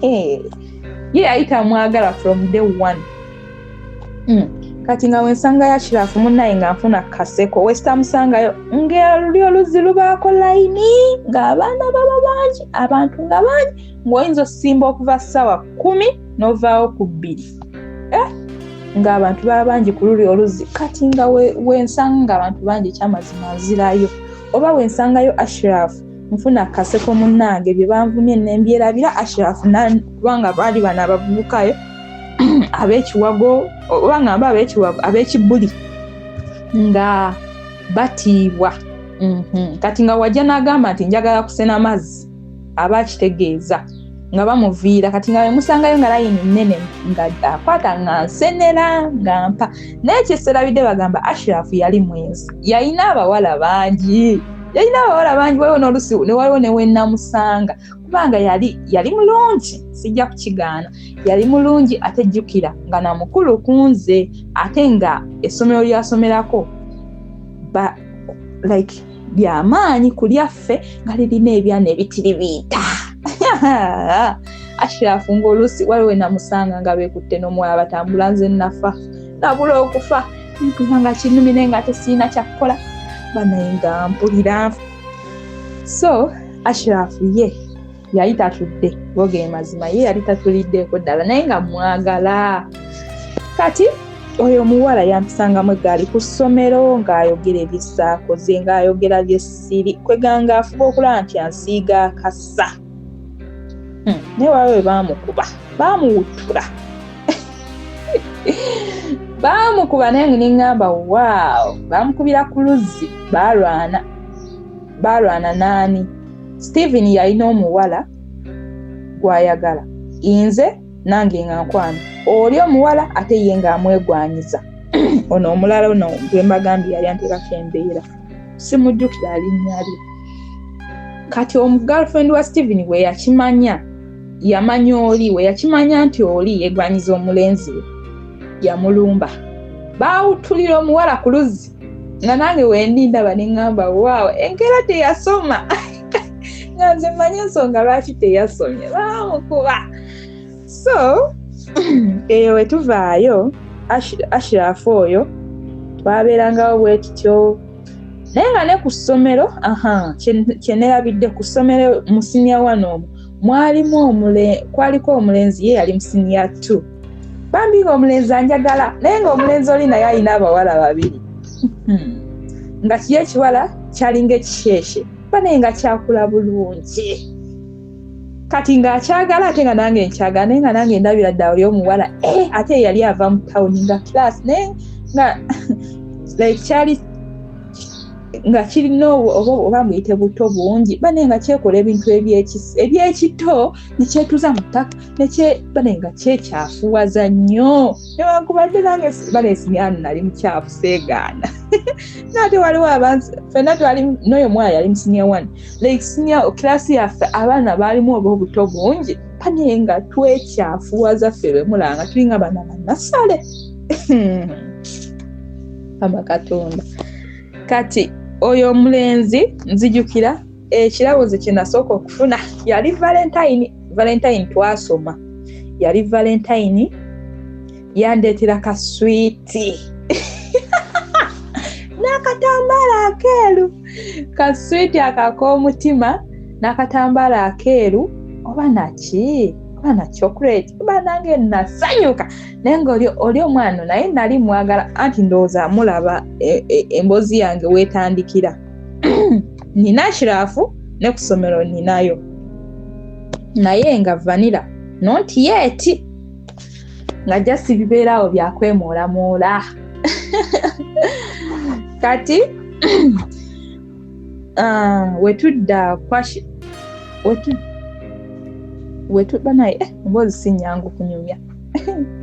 ye yali tamwagala from day one. Kati nga wensanga ya Ashraf munnaye nga nfuna kaseko wesitamusangayo ng'oluli oluzzi lubaako layini ng'abaana baba bangi abantu nga bangi ng'oyinza osimba okuva ssaawa 10 n'ovaawo ku 2 ng'abantu baba bangi ku luli oluzzi. Kati nga wensanga ng'abantu bangi ekyamazima nzirayo oba wensangayo Ashraf nfuna kaseko munnange bye banvumye nembyerabira Ashraf kubanga baali bano abavubukayo ab'ekiwago oba ngamba ab'ekibuli nga batiibwa. Kati nga wajja n'agamba nti njagala kusena mazzi aba akitegeeza nga bamuviira kati nga wemusangayo nga layini nnene nga akwata nga nsenera nga mpa naye kyeserabidde bagamba Ashraf yali mwenzi yalina abawala bangi waliwo n'olusi ne waliwo ne wennamusanga kubanga yali mulungi sijja kukigaana yali mulungi ate jjukira nga namukulu kunze ate nga essomero lyasomerako byamaanyi kulyaffe nga lirina ebyana ebitiribiita Ashraf ng'oluusi waliwo namusanga nga beekutte n'omuwala batambula nze nafa nabula okufa nga kinumire nga tesiina kyakukola banaye nga mpulira. So Ashraf ye yali tatudde bogeye mazima ye yali tatuliddeeko ddala naye nga mwagala. Kati oyo omuwala yampisangamu eggaali ku ssomero ng'ayogera ebyessaakoze ng'ayogera byessiri kweganga afuba okulaba nti ansiiga akasa naye waliwo we baamukuba baamuwutula baamukuba naye neŋŋamba waawo baamukubira ku luzzi baalwana naani Steven yalina omuwala gw'ayagala nze nange nga nkwana oli omuwala ate ye ng'amwegwanyiza ono omulala ono gwe mbagambye yali anteekako embeera simujjukira alinnya lye. Kati omugirlfriend wa Steven we yakimanya yamanya oli we yakimanya nti oli yegwanyiza omulenzi we yamulumba baawutulira omuwala ku luzzi nga nange wendindaba ne ŋŋamba waawo enkeera teyasoma nga nze mmanyi ensonga lwaki teyasomye baamukuba. So eyo we tuvaayo Ashraf oyo twabeerangawo bwe tutyo naye nga ne ku ssomero kye neerabidde ku ssomero mu siniya 1 omwo kwaliko omulenzi ye yali mu siniya 2 bambi ng'omulenzi anjagala naye ng'omulenzi oli naye alina abawala 2 nga kiye ekiwala kyalinga ekisheeshe naye nga kyakula bulungi kati ng'akyagala ate nga nange nkyagala naye nga nange ndabira dda oli omuwala ate yali ava mu tawuni nga class naye nga like kyali nga kirina oba muyite buto bungi bane nga kyekola ebintu ebyekito nekyetuza mu ttaka bane nga kyekyafuwaza nnyo newankubadde nange bane sinyani nali mukyafu seegaana naate waliwo abantu fenna twali n'oyo omwana yali mu siniya 1 like siniya kilasi yaffe abaana baalimu obuto bungi bane nga twekyafuwaza ffe bemulanga tulinga bana bannasale Katonda kati oyo omulenzi nzijukira ekirabuzi kye nasooka okufuna yali Valentine twasoma yali Valentine yandeetera kaswiiti n'akatambaala akeeru kaswiiti akak'omutima n'akatambaala akeeru oba naki oba na chocolate oba nange nasanyuka naye nga oli omwana naye nali mwagala anti ndowooza amulaba emboozi yange weetandikira nina Ashraf ne ku ssomero ninayo naye nga vanilla not yet nga just bibeerawo byakwemoolamoola kati wetudda wetuba naye mbozi sinyangu kunyumya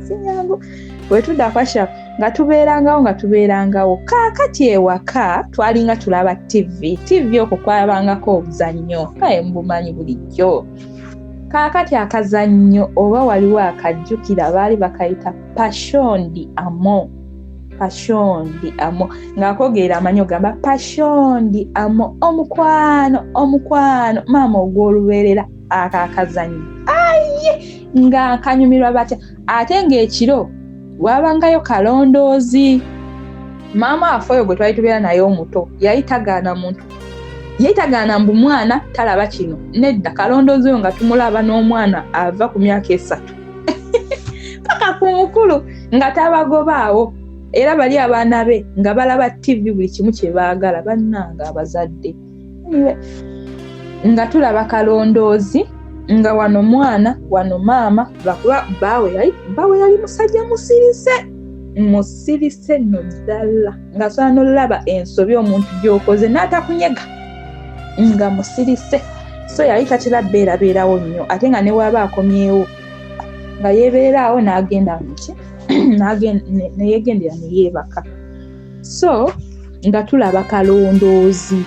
sinyangu wetudda kwasha nga tubeerangawo kaakati ewaka twalinga tulaba TV okwo kwabangako obuzannyo kaye mbumanyi bulijjo kaakati akazannyo oba waliwo akajjukira baali bakayita Passion d'Amour ng'akogeera amanyi ogamba Passion d'Amour omukwano maama ogw'olubeerera akakazannyo nga kanyumirwa batya ate ng'ekiro wabangayo kalondoozi maama waffe oyo gwe twali tubeera naye omuto yayitagaana mbu mwana talaba kino nedda kalondoozi oyo nga tumulaba n'omwana ava ku myaka 3 paka ku mukulu nga tabagobaawo era bali abaana be nga balaba TV buli kimu kye baagala bannanga abazadde nga tulaba kalondoozi nga wano mwana wano maama bakuba bawe yali musajja musirise no ddala nga sobola n'olaba ensobi omuntu gy'okoze n'atakunyega nga musirise so yali tatera beerabeerawo nnyo ate nga ne waaba akomyewo nga yeebeeraawo n'agenda muki neyegendera neyeebaka so nga tulaba kalondoozi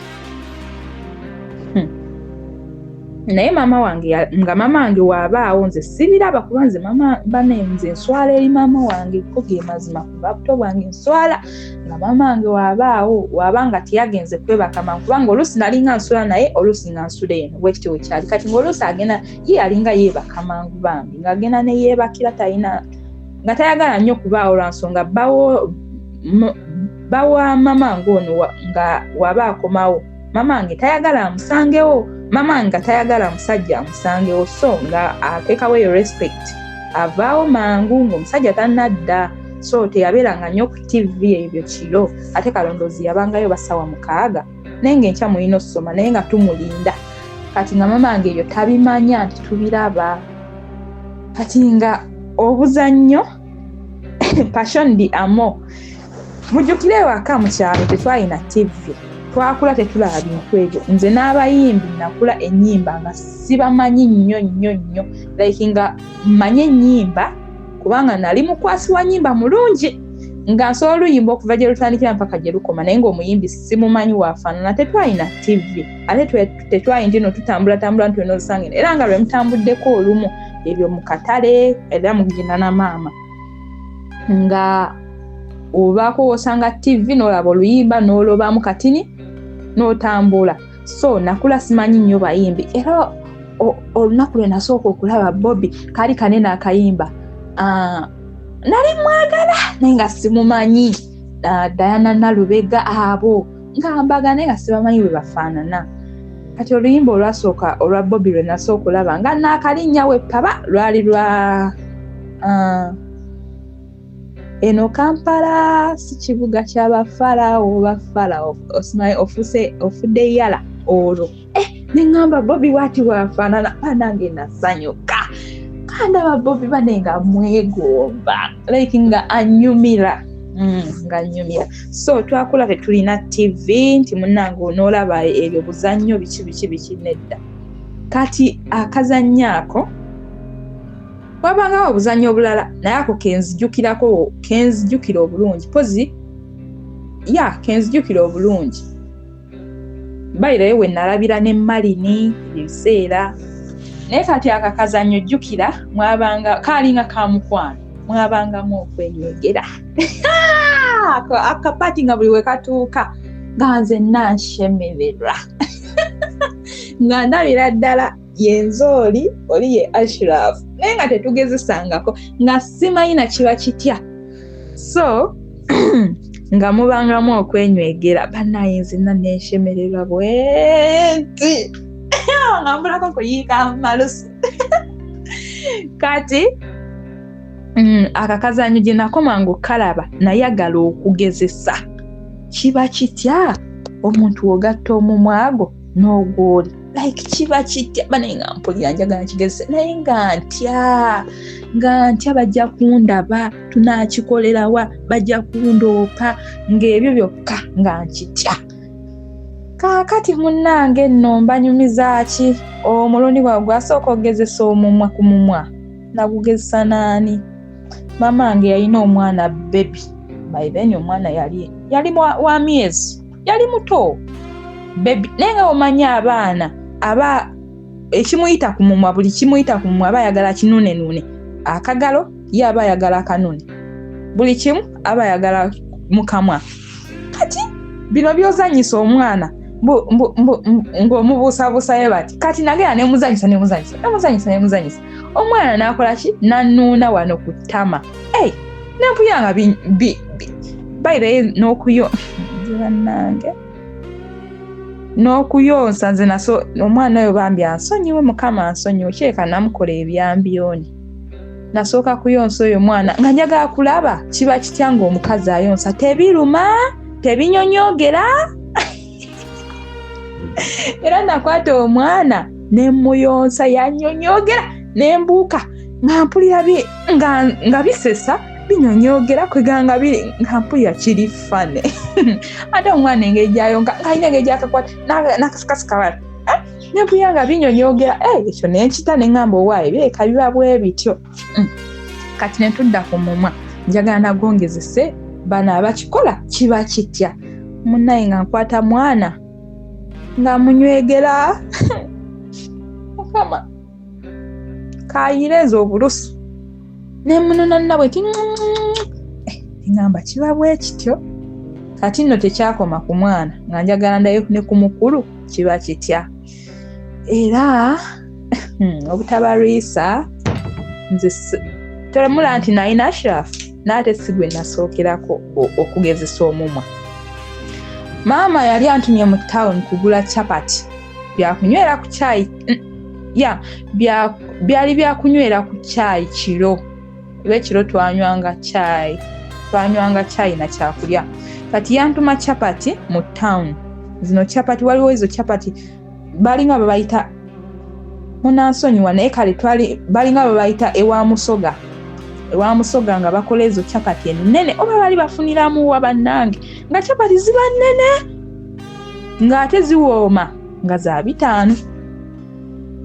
naye maama wange waabaawo nze sibiraba kuba nze nze enswala eri maama wange ko ge mazima kuba buto bwange enswala nga maama wange waabaawo waabanga teyagenze kwebaka mangu kubanga oluusi nalinga nsula naye oluusi nga nsula eno bwekityo wekyali kati ng'oluusi agenda ye alinga yeebaka mangu bambi ng'agenda ne yeebakira talina nga tayagala nnyo kubaawo lwa nsonga bawa maama wange ono nga waaba akomawo maama wange tayagala amusangewo maama wange tayagala omusajja amusangewo so nga ateekawo eyo respect avaawo mangu ng'omusajja tannadda so teyabeeranga nnyo ku TV ebyo kiro ate kalondoozi yabangayo basawa 6 naye ng'enkya mulina okusoma naye nga tumulinda kati nga maama wange ebyo tabimanya nti tubiraba kati nga obuzannyo Passion d'Amour mujjukire ewaka mu kyalo tetwalina TV twakula tetulaba bintu ebyo nze n'abayimbi nakula ennyimba nga sibamanyi nnyo like nga mmanyi ennyimba kubanga nali mukwasi wa nnyimba mulungi nga nsobola oluyimba okuva gye lutandikira mpaka gye lukoma naye ng'omuyimbi simumanyi waafaanana tetwalina TV ate tetwali nti no tutambula ntulina olusangire era nga lwe mutambuddeko olumu ebyo mu katale era mugenda na maama nga obaako osanga TV n'olaba oluyimba n'olobamu katini n'otambula. So nakula simanyi nnyo bayimbi era olunaku lwe nasooka okulaba Bobby kali kanene akayimba nali mwagala naye nga simumanyi. Diana Nalubega abo nga mbaga naye nga sibamanyi bwe bafaanana. Kati oluyimba olwasooka olwa Bobby lwe nasooka okulaba nga naakalinnya we paba lwali lwa eno Kampala si kibuga ky'Abafalaawo oba Falaawo ofudde yala olwo ne ngamba Bobby wati wafaanana nange nasanyuka kandaba Bobby bane nga mwegomba like nga anyumira nga nyumira. So twakula tetulina TV nti munnange onoolaba ebyo buzannyo biki nedda. Kati akazannyo wabangawo obuzannyo obulala naye ako kenzijjukira obulungi pozi kenzijjukira obulungi bayirayo we nalabira ne Malini ebiseera naye kati akakazannyo jjukira mwabanga kaalinga ka mukwano mwabangamu okwenywegera akapati nga buli we katuuka nga nze nanshemererwa nga ndabira ddala yenzooli oli ye Ashraf naye nga tetugezesangako nga simanyi kiba kitya. So nga mubangamu okwenywegera bannaye nze nanshemererwa bwenti nga mbulako kuyiika malusu. Kati akakazannyo gye nakomanga okalaba nayagala okugezesa kiba kitya omuntu ogatta omumwago n'ogwoli like kiba kitya banaye nga mpulira njagala kigezese naye nga ntya bajja kundaba tunakikolerawa bajja kundoopa ng'ebyo byokka nga nkitya. Kaakati munnange nno mbanyumiza ki omulundi gwawe gwasooka ogezesa omumwa ku mumwa nagugezesa naani? Mama wange yalina omwana Baby by then omwana yali wa myezi yali muto Baby naye nga omanyi abaana ekimuyita ku mumwa buli kimuyita ku mumwa aba ayagala kinune akagalo ye aba ayagala akanune buli kimu aba ayagala mu kamwa. Kati bino byozanyisa omwana ng'omubuusabuusa ye bati kati nagera nemuzanyisa omwana nakola ki nanuuna wano ku ttama nempuyanga bayire n'okuyonsa nze naso omwana oyo bambi ansonyiwe mukama ansonyiwe kireka namukola ebyambyoni. Nasooka kuyonsa oyo mwana nga njagala kulaba kiba kitya ng'omukazi ayonsa tebiruma tebinyonyogera era nakwata omwana nemuyonsa yanyonyogera nembuuka nga mpulira nga bisesa binyonyogera kweganga biri nga mpulira kiri fane ate omwana engeri gyayonka ng'alina engeri gyakakwata n'akasikasika nempulira nga binyonyogera ekyo nenkita neŋŋamba owaayo bireka biba bwe bityo. Kati netudda ku mumwa njagala nagongezese bano abakikola kiba kitya munnaye nga nkwata mwana nga munywegera mukama kayireza obulusu nemunona nabwe ti ngamba kiba bwe kityo. Kati nno tekyakoma ku mwana nga njagala ndayo ne ku mukulu kiba kitya era obutabalwisa nze tolemula nti nalina Ashraf naate sigwe nasookerako okugezesa omumwa. Maama yali antumye mu town kugula chapati byakunywera ku chai byali byakunywera ku chai kiro lwekiro twanywanga chai na kyakulya. Kati yantuma chapati mu town. Zino chapati waliwo ezo chapati balinga babayita munansonyiwa naye kale balinga babayita ewa musoga nga bakola ezo chapati ennene oba bali bafuniramu wa bannange nga chapati ziba nnene ng'ate ziwooma nga za 5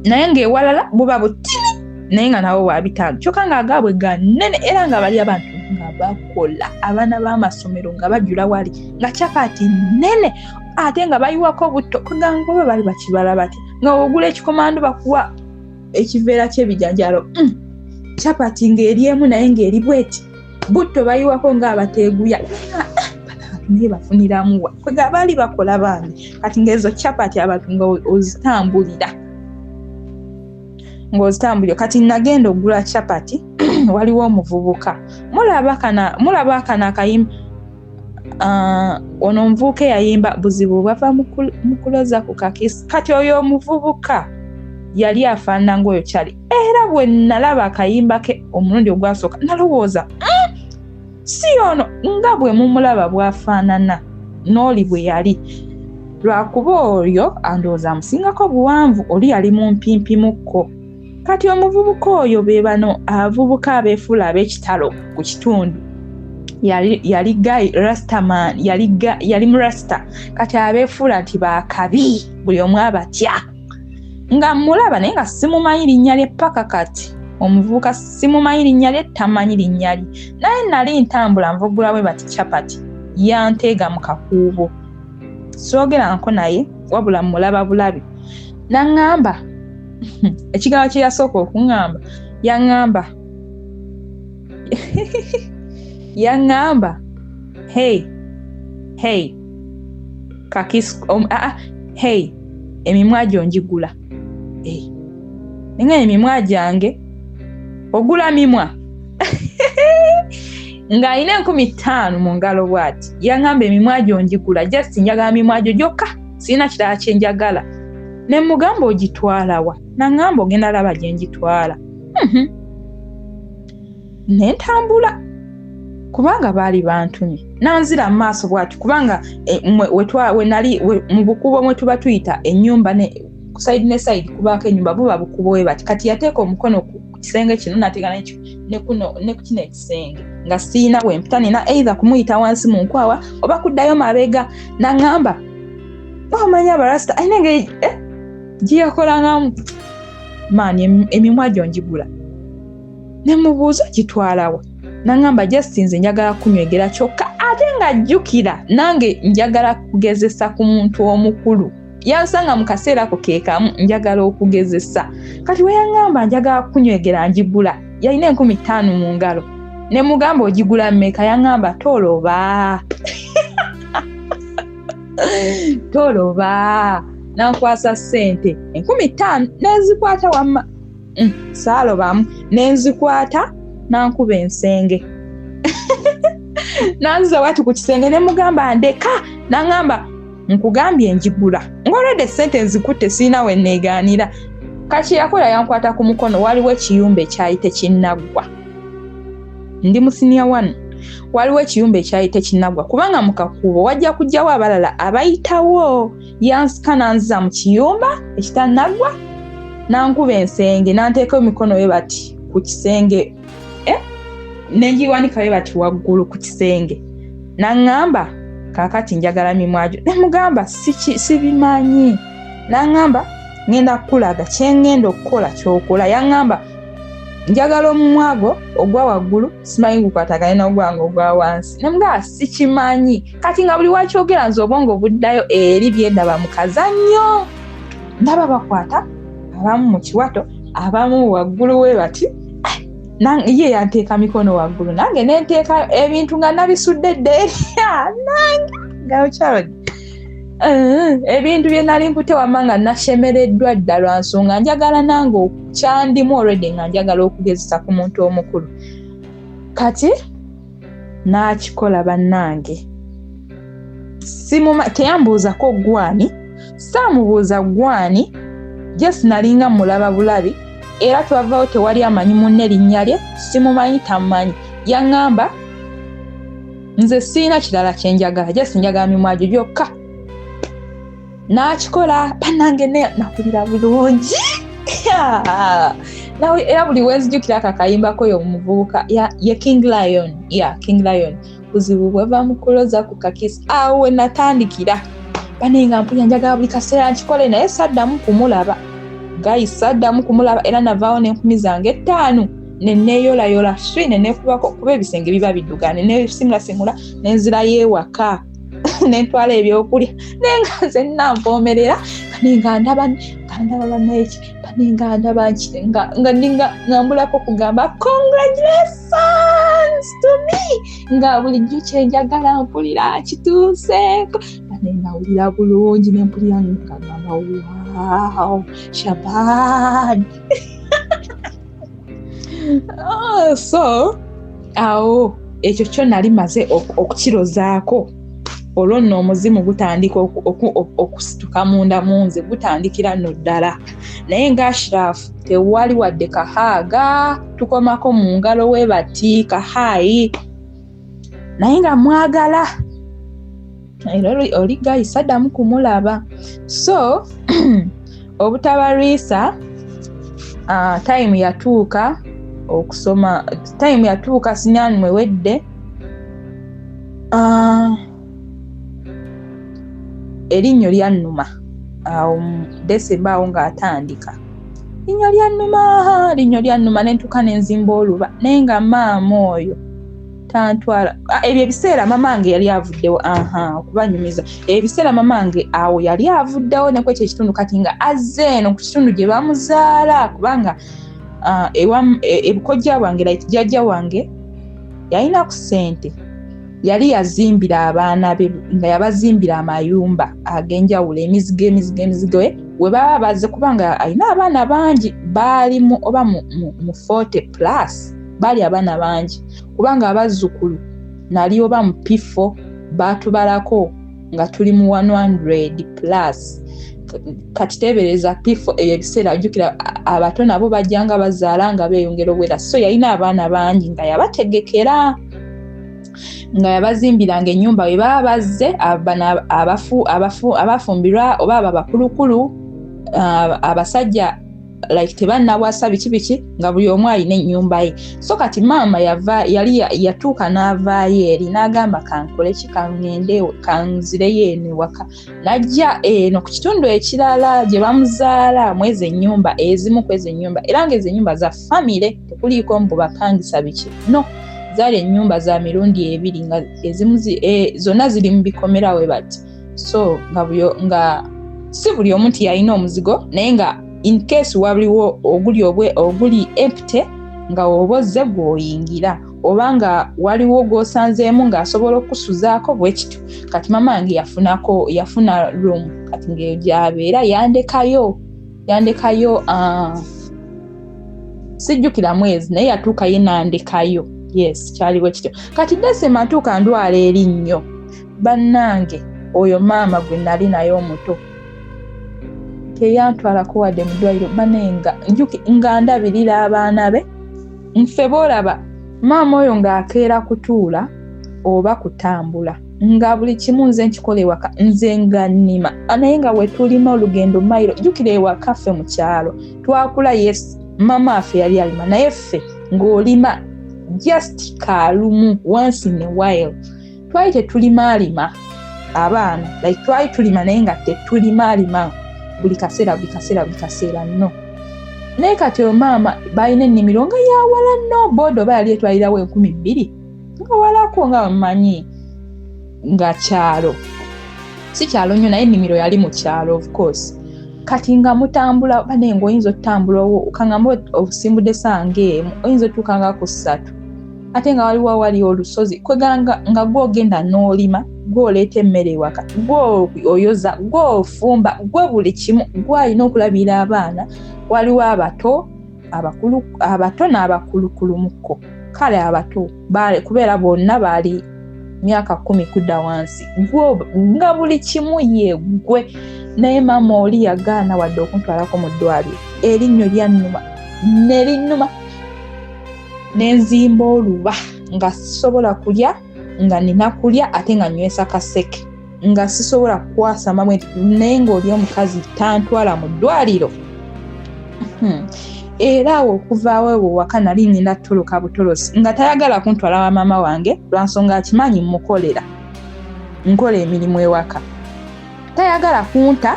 naye ng'ewalala buba butini naye nga nawo wa 5 kyokka ng'agaabwe ga nnene era nga bali abantu nga bakola abaana b'amasomero nga bajula wali nga chapati nnene ate nga bayiwako butto kweganga oba bali bakibala bati nga ogula ekikomando bakuwa ekiveera ky'ebijanjalo chapati ng'eri emu naye ng'eri bweti butto bayiwako ng'abateeguya naye bafuniramu wa kwega baali bakola bandi kati ng'ezo chapati abantu ng'ozitambulira kati nagenda ogula chapati waliwo omuvubuka mulaba kana akayimba ono omuvubuka eyayimba buzibu bava mu kuloza ku kakisi kati oyo omuvubuka yali afaanana ng'oyo kyali era bwe nalaba akayimba ke omulundi ogwasooka nalowooza si ono nga bwe mumulaba bwafaanana n'oli bwe yali lwakuba oyo andowooza amusingako buwanvu oli yali mu mpimpimukko kati omuvubuka oyo be bano abavubuka abeefuula ab'ekitalo ku kitundu yali guy rastaman yali mu rasta kati abeefuula nti baakabi buli omu abatya nga mulaba naye nga simumanyi linnya lye paka kati omuvubuka simumanyi linnya lye tamanyi linnya lye naye nali ntambula nvugula bwe bati chapati yanteega mu kakuubo soogeranko naye wabula mulaba bulabi naŋŋamba ekigambo kye yasooka okuŋŋamba yaŋŋamba hey kakis hey emimwa gyo njigula nenga emimwa gyange ogula mimwa ng'alina 15,000 mu ngalo bw'ati yaŋŋamba emimwa gyo njigula just njagala mimwa gyo gyokka sirina kirala kye njagala ne mugamba ogitwala wa naŋŋamba ogenda laba gye njitwala ne ntambula kubanga baali bantumye nanzira mu maaso bw'ati kubanga we nali mu bukubo mwe tuba tuyita ennyumba ku sayidi ne sayidi kubaako ennyumba buba bukubo we bati kati yateeka omukono ku kisenge kino nateeka ne ku kino ekisenge nga siina wemputa nina either kumuyita wansi mu nkwawa oba kuddayo mabega naŋŋamba omanya abarasita alina engeri gye yakolangamu maani emimwa gyo njigula ne mubuuza gitwalawa naŋŋamba just nze njagala kunywegera kyokka ate nga jjukira nange njagala kugezesa ku muntu omukulu yansanga mu kaseera ako keekamu njagala okugezesa kati we yaŋŋamba njagala kunywegera njigula yalina 15,000 mu ngalo ne mugamba ogigula mmeka yaŋŋamba toloba nankwasa ssente 15,000 nenzikwata wamma saalobamu nenzikwata nankuba ensenge nanziza wati ku kisenge ne mugamba ndeka naŋŋamba nkugambye njigula ng'olwedde ssente nzikutte siina we neegaanira kati yakola yankwata ku mukono waliwo ekiyumba ekyali tekinnaggwa ndi mu senior 1 waliwo ekiyumba ekyali tekinnaggwa kubanga mu kakuubo wajja kujjawo abalala abayitawo yansika nanziza mu kiyumba ekitannaggwa nankuba ensenge nanteeka emikono we bati ku kisenge nengiwanika we bati waggulu ku kisenge naŋŋamba kaakati njagala mimwagyo ne mugamba sibimanyi naŋŋamba ngenda kukulaga kyengenda okukola kyokola yaŋŋamba njagala omumwago ogwa waggulu simanyi gukwatagane n'ogwange ogwa wansi ne mugamba sikimanyi kati nga buli wakyogera nze obwongo buddayo eri byendaba mu kazannyo ndaba bakwata abamu mu kiwato abamu waggulu we bati ye yanteeka mikono waggulu nange nenteeka ebintu nga nabisudde dde nange gaokyalodi ebintu bye nali mpute wamma nga nashemereddwa dda lwa nsonga njagala nange kyandimu already nga njagala okugezesa ku muntu omukulu kati nakikola bannange teyambuuzako gwani saamubuuza gwani just nalinga mulaba bulabi era twavaawo tewali amanyi munne linnya lye simumanyi tamumanyi yaŋŋamba nze siina kirala kye njagala just njagala mimwagyo gyokka nakikola bannange nakulira bulungi era buli wenzijukira akakayimbako oyo omuvubuka ye King Lion buzibu bweva mu kuloza ku kakisi awo we natandikira banenga mpunya njagala buli kaseera nkikole naye saddamu kumulaba saddamu kumulaba era navaawo n'enkumi zange 5 neneeyolayola nenekubako kuba ebisenge biba biddugane nesimulasimula nenzirayo ewaka nentwala ebyokulya nenga nze nanvoomerera kanenga ndaba baneki banenga ndaba nga ndinga ngambulako kugamba congratulations happens to me nga bulijjo kyenjagala mpulira kituuseeko ate nawulira bulungi nempulira ngagamba wow Shabad. So awo ekyo kyo nali maze okukirozaako olwo nno omuzimu gutandika okusituka munda munze gutandikira nno ddala naye nga Ashraf tewali wadde kahaaga tukomako mu ngalo we bati kahaayi naye nga mwagala oli gayi saddamu kumulaba so obutabalwisa time yatuuka okusoma time yatuuka sinyani mwewedde erinyo lyannuma awo December awo ng'atandika linyo lyannuma nentuuka nenzimba oluba naye nga maama oyo tantwala ebyo ebiseera mamange yali avuddewo okubanyumiza ebiseera mamange awo yali avuddewo nekw ekyo ekitundu kati nga azze eno ku kitundu gye bamuzaala kubanga ebukojja bwange like jjajja wange yalina ku ssente yali yazimbira abaana be nga yabazimbira amayumba ag'enjawulo emizigo we baba bazze kubanga alina abaana bangi baali oba mu 40 plus baali abaana bangi kubanga abazzukulu nali oba mu P4 baatubalako nga tuli mu 100 plus kati tebereza P4 ebiseera ajjukira abato nabo bajjanga bazaala nga beeyongera obwera so yalina abaana bangi nga yabategekera nga yabazimbiranga ennyumba we baba bazze abafumbirwa oba abakulukulu abasajja like tebannawasa biki nga buli omu alina ennyumba ye so kati maama yali yatuuka n'avaayo eri n'agamba kankole ki kangendeewo kanzireyo eno ewaka najja eno ku kitundu ekirala gye bamuzaala mwezi ennyumba ezimu kwezi ennyumba era ng'ezo ennyumba za famire tekuliiko mbu bapangisa biki no zaali ennyumba za mirundi ebiri nga ezimu zonna ziri mu bikomera we bati so nga si buli omu nti yalina omuzigo naye nga in case waliwo oguli empty nga obozze gw'oyingira oba nga waliwo gw'osanzeemu ng'asobola okusuzaako bwe kityo kati mamange yafuna room kati ng'eyo gy'abeera yandekayo sijjukira mwezi naye yatuukayo n'andekayo yes kyali bwe kityo kati December ntuuka ndwala erinnyo bannange oyo maama gwe nali naye omuto teyantwalako wadde mu ddwaliro banenga nga ndabirira abaana be nfe boolaba maama oyo ng'akeera kutuula oba kutambula nga buli kimu nze nkikola ewaka nze nga nnima naye nga we tulima olugendo mayiro jjukira ewaka ffe mu kyalo twakula yes maama affe yali alima naye ffe ng'olima just kalumu once in a while twali tetulimaalima abaana like twali tulima naye nga tetulimaalima buli kaseera nno naye kati maama balina ennimiro nga yawala nno boodo oba yali etwalirawo 12 nga walako nga mumanyi nga kyalo si kyalo nnyo naye ennimiro yali mu kyalo of course kati nga mutambula bane ngoyinza otambula okangamba obusimbudde sange emu oyinza otuukanga ku 3 ate nga wali olusozi kweganga nga gwogenda n'olima gw'oleeta emmere ewaka gw'oyoza gw'ofumba gwe buli kimu gw'alina okulabira abaana waliwo abato n'abakulukulumukko kale abato kubeera bonna baali myaka 10 kudda wansi nga buli kimu ye gwe naye maama oli yagaana wadde okuntwalako mu ddwaliro erinnyo lyannuma nerinnuma nenzimba oluba nga sisobola kulya nga nina kulya ate nga nywesa kaseke nga sisobola kukwasa mamwe naye ng'oli omukazi tantwala mu ddwaliro era awo okuvaawo ewo waka nali nina ttuluka butolosi nga tayagala kuntwala wa maama wange lwansonga akimanyi mukolera nkola emirimu ewaka tayagala kunta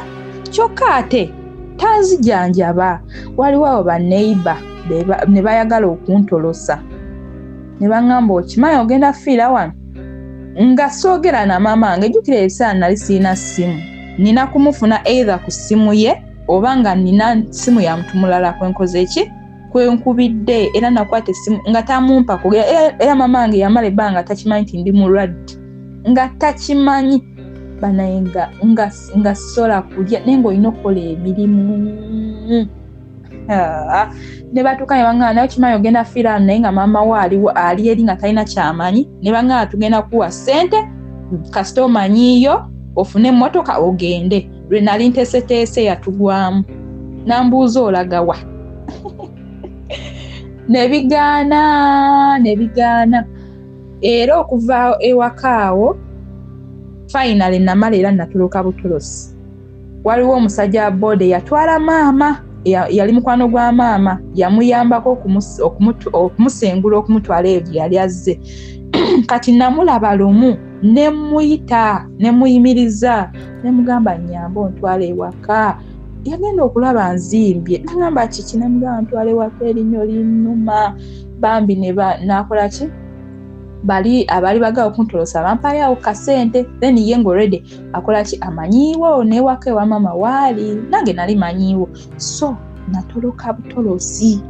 kyokka ate tanzijanjaba waliwo abo banneiba ne bayagala okuntolosa ne baŋŋamba okimanyi ogenda fiira wano nga soogera na maama wange jjukira ebiseera nali sirina ssimu nina kumufuna either ku ssimu ye oba nga nina ssimu ya muntu mulala kwenkoze eki kwe nkubidde era nakwata essimu nga tamumpa kugera era mama wange yamala ebbanga takimanyi nti ndi mulwadde nga takimanyi banaye nga sola kulya naye ng'olina okukola emirimu ne batuuka ne baŋŋamba naye kimanyi ogenda fiiraano naye nga maama we ali eri nga talina kyamanyi ne baŋŋamba tugenda kuwa ssente kasita omanyiiyo ofune emmotoka ogende lwe nali nteeseteese yatugwamu nambuuza olagawa ne bigaana era okuva ewaka awo finally namala era natuluka butolosi waliwo omusajja wa boode yatwala maama yali mukwano gwa maama yamuyambako okumusengula okumutwala eyo gye yali azze kati namulaba lumu ne muyimiriza ne mugamba nnyamba ontwala ewaka yagenda okulaba nzimbye nagamba kiki ne mugamba ntwala ewaka erinnyo linnuma bambi nakola ki abali bagala okuntolosa bampayawo kasente then ye ng'olredi akola ki amanyiiwo n'ewaka ewa maama waali nange nali manyiiwo so natoloka butolosi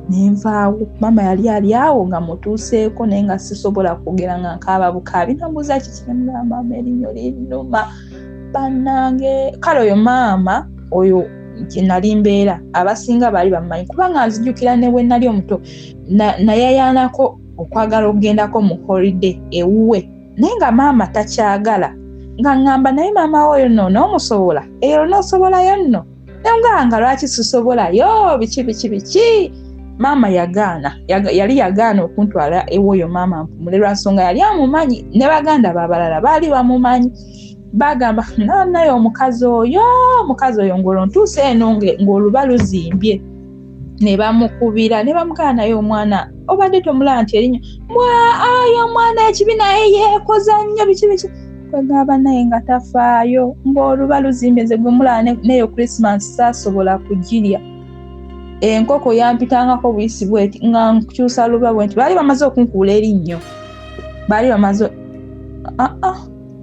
nenvaawo maama yali ali awo nga mutuuseeko naye nga sisobola kwogera nga nkaaba bukaabi nambuuza kiki ne mugamba maama erinnyo linnuma bannange kale oyo maama oyo gye nali mbeera abasinga baali bamumanyi kubanga nzijjukira ne bwe nali omuto nayayaanako okwagala okugendako mu holiday ewuwe naye nga maama takyagala nga ŋŋamba naye maama oyo nno n'omusobola eyo n'osobolayo nno nenganga lwaki sisobolayo biki maama yali yagaana okuntwala ewoyo maama mpumule lwa nsonga yali amumanyi ne baganda babalala baali bamumanyi bagamba naye omukazi oyo ng'olwo ntuuse eno ng'oluba luzimbye ne bamukubira ne bamugamba naye omwana obadde tomulaba nti erinnya ayo omwana ekibi naye yeekoza nnyo biki kwegamba naye nga tafaayo ng'oluba luzimbye nze gwe mulaba neyo Christmas saasobola kugirya enkoko yampitangako buyisi bweti nga nkukyusa luba bwenti baali bamaze okunkuula erinnya baali bamaze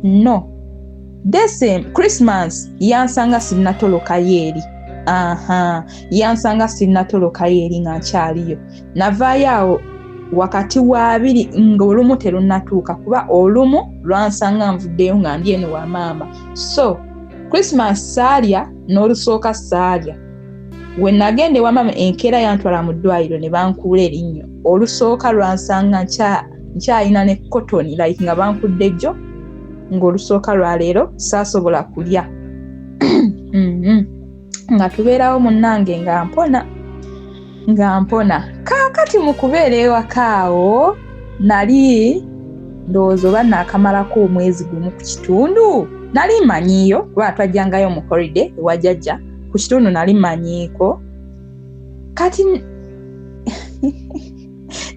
no December Christmas yansanga sinnatolokayo eri yansanga sinnatolokayo eri nga nkyaliyo navaayo awo wakati wa abiri ng'olumu terunnatuuka kuba olumu lwansanga nvuddeyo nga ndi eno wa maama so Christmas saalya n'olusooka saalya we nagenda ewa maama enkeera yantwala mu ddwaliro ne bankuula erinnyo olusooka lwansanga nkyalina ne kotoni like nga bankudde jjo ng'olusooka lwa leero saasobola kulya nga tubeerawo munnange nga mpona kaakati mu kubeera ewaka awo nali ndowooza oba naakamalako omwezi gumu ku kitundu nali manyiiyo kuba twajjangayo mu holiday ewa jjajja ku kitundu nali manyiiko kati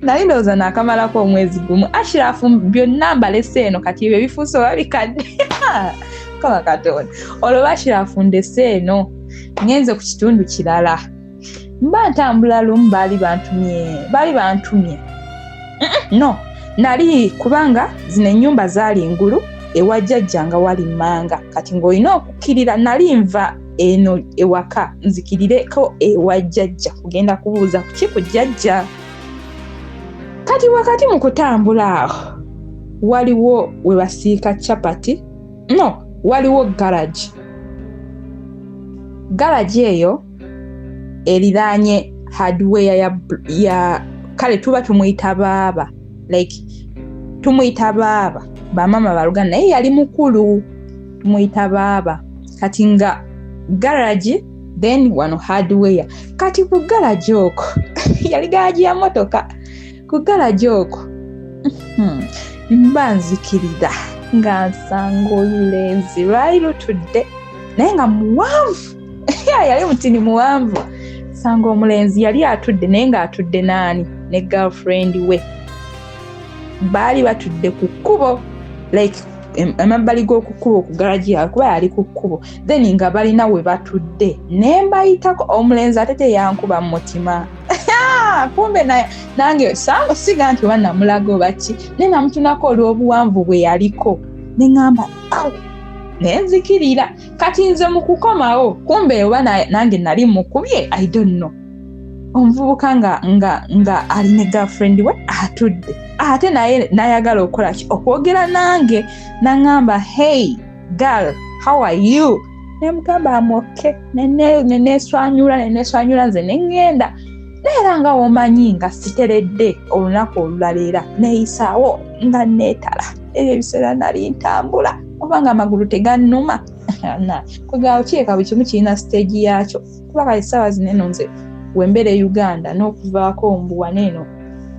nali ndowooza naakamalako omwezi gumu Ashirafu byonna mbalese eno kati ebyo bifuuse oba bikadde kama Katonda olwo Ashirafu ndese eno ngenze ku kitundu kirala mba ntambula lumu baali bantumye no nali kubanga zino ennyumba zaali ngulu ewa jjajja nga wali mmanga kati ng'olina okukkirira nali nva eno ewaka nzikirireko ewa jjajja kugenda kubuuza kuki ku jjajja kati wakati mu kutambula awo waliwo we basiika capati waliwo garage eyo eriraanye hardware ya kale tuba tumuyita baaba like tumuyita baaba bamama baluganda naye yali mukulu tumuyita baaba kati nga garage then wano hardware kati ku garage okwo yali garage ya motoka ku garage okwo mba nzikirira nga nsanga olulenzi lwali lutudde naye nga muwanvu yali mutini muwanvu sanga omulenzi yali atudde naye ng'atudde naani ne girlfriend we baali batudde ku kkubo like emabbali g'okukkubo ku garage yawe kuba yali ku kkubo then nga balina we batudde ne mbayitako omulenzi ate teyankuba mu mutima kumbe nange siga nti oba namulaga oba ki naye namutunako olw'obuwanvu bwe yaliko ne ŋŋamba nenzikirira kati nze mu kukomawo kumbe oba nange nali mukubye I don't know omuvubuka nga ali ne girlfriend we atudde ate naye nayagala okukola ki okwogera nange nangamba hey girl how are you nemugamba amoke neneswanyula nze nengenda neera nga womanyi nga siteredde olunaku olulala neyisaawo nga neetala ebyo ebiseera nali ntambula kubanga amagulu tegannuma kwegaawo kieka buli kimu kirina stage yakyo kuba kale essaawa zino eno nze wembere Uganda n'okuvaako mbuwa neeno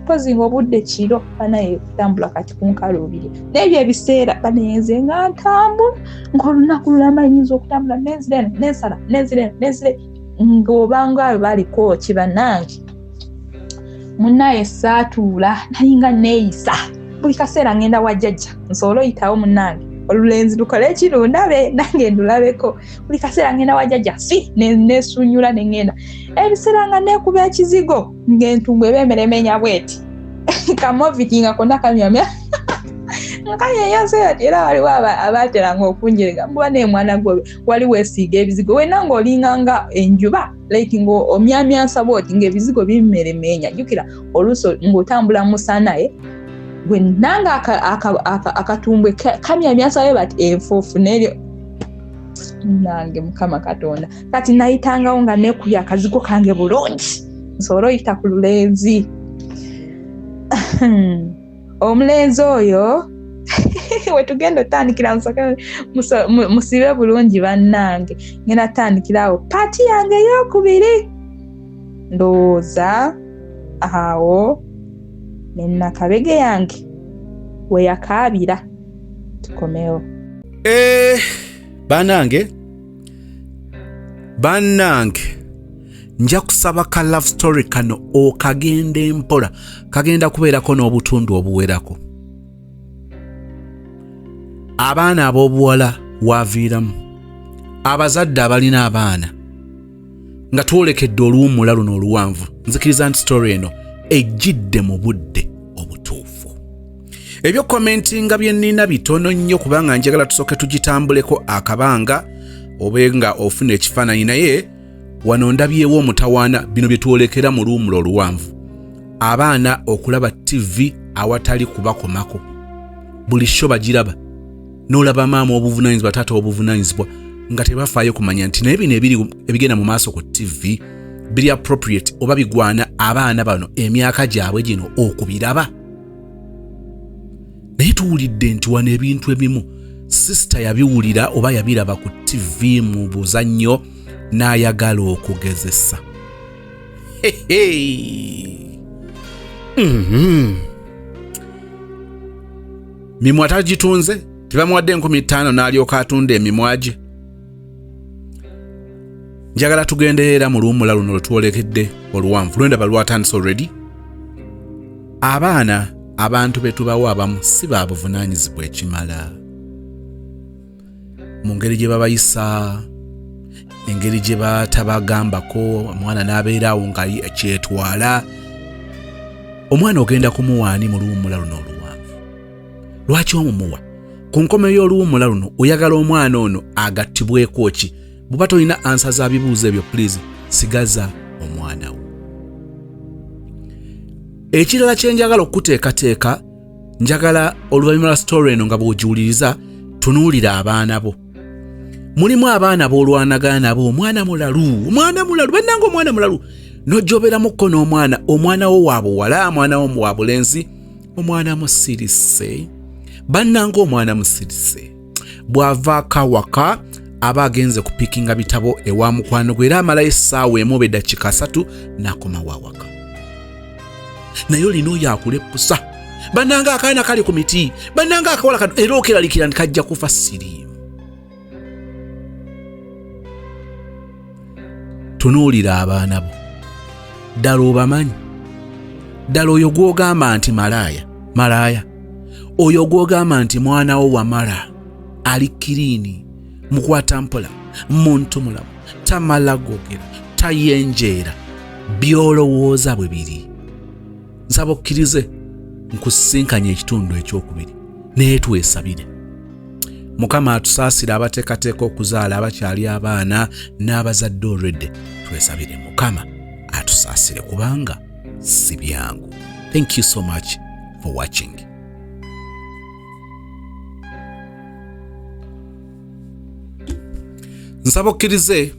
pozi ng'obudde kiro banaye kutambula kati ku nkaluubiri n'ebyo ebiseera baneyenze nga ntambula ng'olunaku lulamanyiza okutambula nenzire ng'obanga ayo baliko kibannange munnaye saatuula nalinga neeyisa buli kaseera ngenda wa jjajja nsobola oyitawo munnange olulenzi lukole ekirundabe nange ndulabeko buli kaseera ngenda wa jjajja nesunyula nengenda ebiseera nga nekuba ekizigo ng'entungu eba emeremenya bweti kamovitinga konna kamyamya nkanyeyonseyo ti era waliwo abateranga okunjerega mbuba naye mwana gwe wali weesiiga ebizigo wena ng'olinganga enjuba like ng'omyamyansa bwoti ng'ebizigo bimeremenya jjukira oluusi ng'otambula musanaye gwe nanga akatumbwe kamyamyansayo bati enfuufu neryo nange mukama katonda kati nayitangawo nga nekubya akazigo kange bulungi nsobola oyita ku lulenzi omulenzi oyo wetugenda otandikira musibe bulungi bannange ngenda tandikirawo paati yange ey'okubiri ndowooza awo nennakabege yange weyakaabira tukomewo bannange nja kusaba ka love story kano okagenda empola kagenda kubeerako n'obutundu obuwerako abaana ab'obuwala waaviiramu abazadde abalina abaana nga twolekedde oluwummula luno oluwanvu nzikiriza nti story eno ejjidde mu budde obutuufu ebyo commentinga bye nnina bitono nnyo kubanga njagala tusooke tugitambuleko akabanga obe nga ofuna ekifaananyi naye wano ndabyewo omutawaana bino bye twolekera mu luwummula oluwanvu abaana okulaba TV awatali kubakomako buli sho bagiraba n'olaba maama obuvunaanyizibwa taata obuvunaanyizibwa nga tebafaayo kumanya nti naye bino ebigenda mu maaso ku TV biri appropriate oba bigwana abaana bano emyaka gyabwe gino okubiraba naye tuwulidde nti wano ebintu ebimu sisita yabiwulira oba yabiraba ku TV mu buzannyo n'ayagala okugezesa mimwa tagitunze tebamuwadde 15,000 n'alyoka atunda emimwa gye njagala tugenderera mu luwummula luno lwetwolekedde oluwanvu lwendaba lwatandise already abaana abantu betubawo abamu si ba buvunaanyizibwa ekimala mu ngeri gye babayisa engeri gye batabagambako omwana n'abeeraawo nga kyetwala omwana ogenda kumuwaani mu luwummula luno oluwanvu lwaki omumuwa ku nkomeyo y'oluwummula luno oyagala omwana ono agattibweko ki bw'oba tolina ansa za bibuuzo ebyo please sigaza omwana wo ekirala kye njagala okuteekateeka njagala oluvannyuma lwa story eno nga bw'ogiwuliriza tunuulira abaana bo mulimu abaana b'olwanagana nabo omwana mulalu bannanga omwana mulalu n'ojjoberamuko n'omwana wo wa buwala omwana wo wa bulenzi omwana musirise bannanga omwana musirise bw'avaako awaka aba agenze kupikinga bitabo ewa mukwano gwe era amalayo essaawa emu oba eddakiika 3 n'akomawo awaka naye olina oyo akuleppusa bannanga akaana kali ku miti bannanga akawala kano era okeralikira nti kajja kufa siriimu tunuulira abaana bo ddala obamanyi ddala oyo gw'ogamba nti malaaya oyo gw'ogamba nti mwana wo wamala ali kiriini mukwata mpola muntu mulamu tamala gogera tayenjeera byolowooza bwe biri nsaba okkirize nkusisinkanya ekitundu ekyokubiri naye twesabire mukama atusaasira abateekateeka okuzaala abakyali abaana n'abazadde already twesabire mukama atusaasire kubanga si byangu. Thank you so much for watching. Nsaba okkirize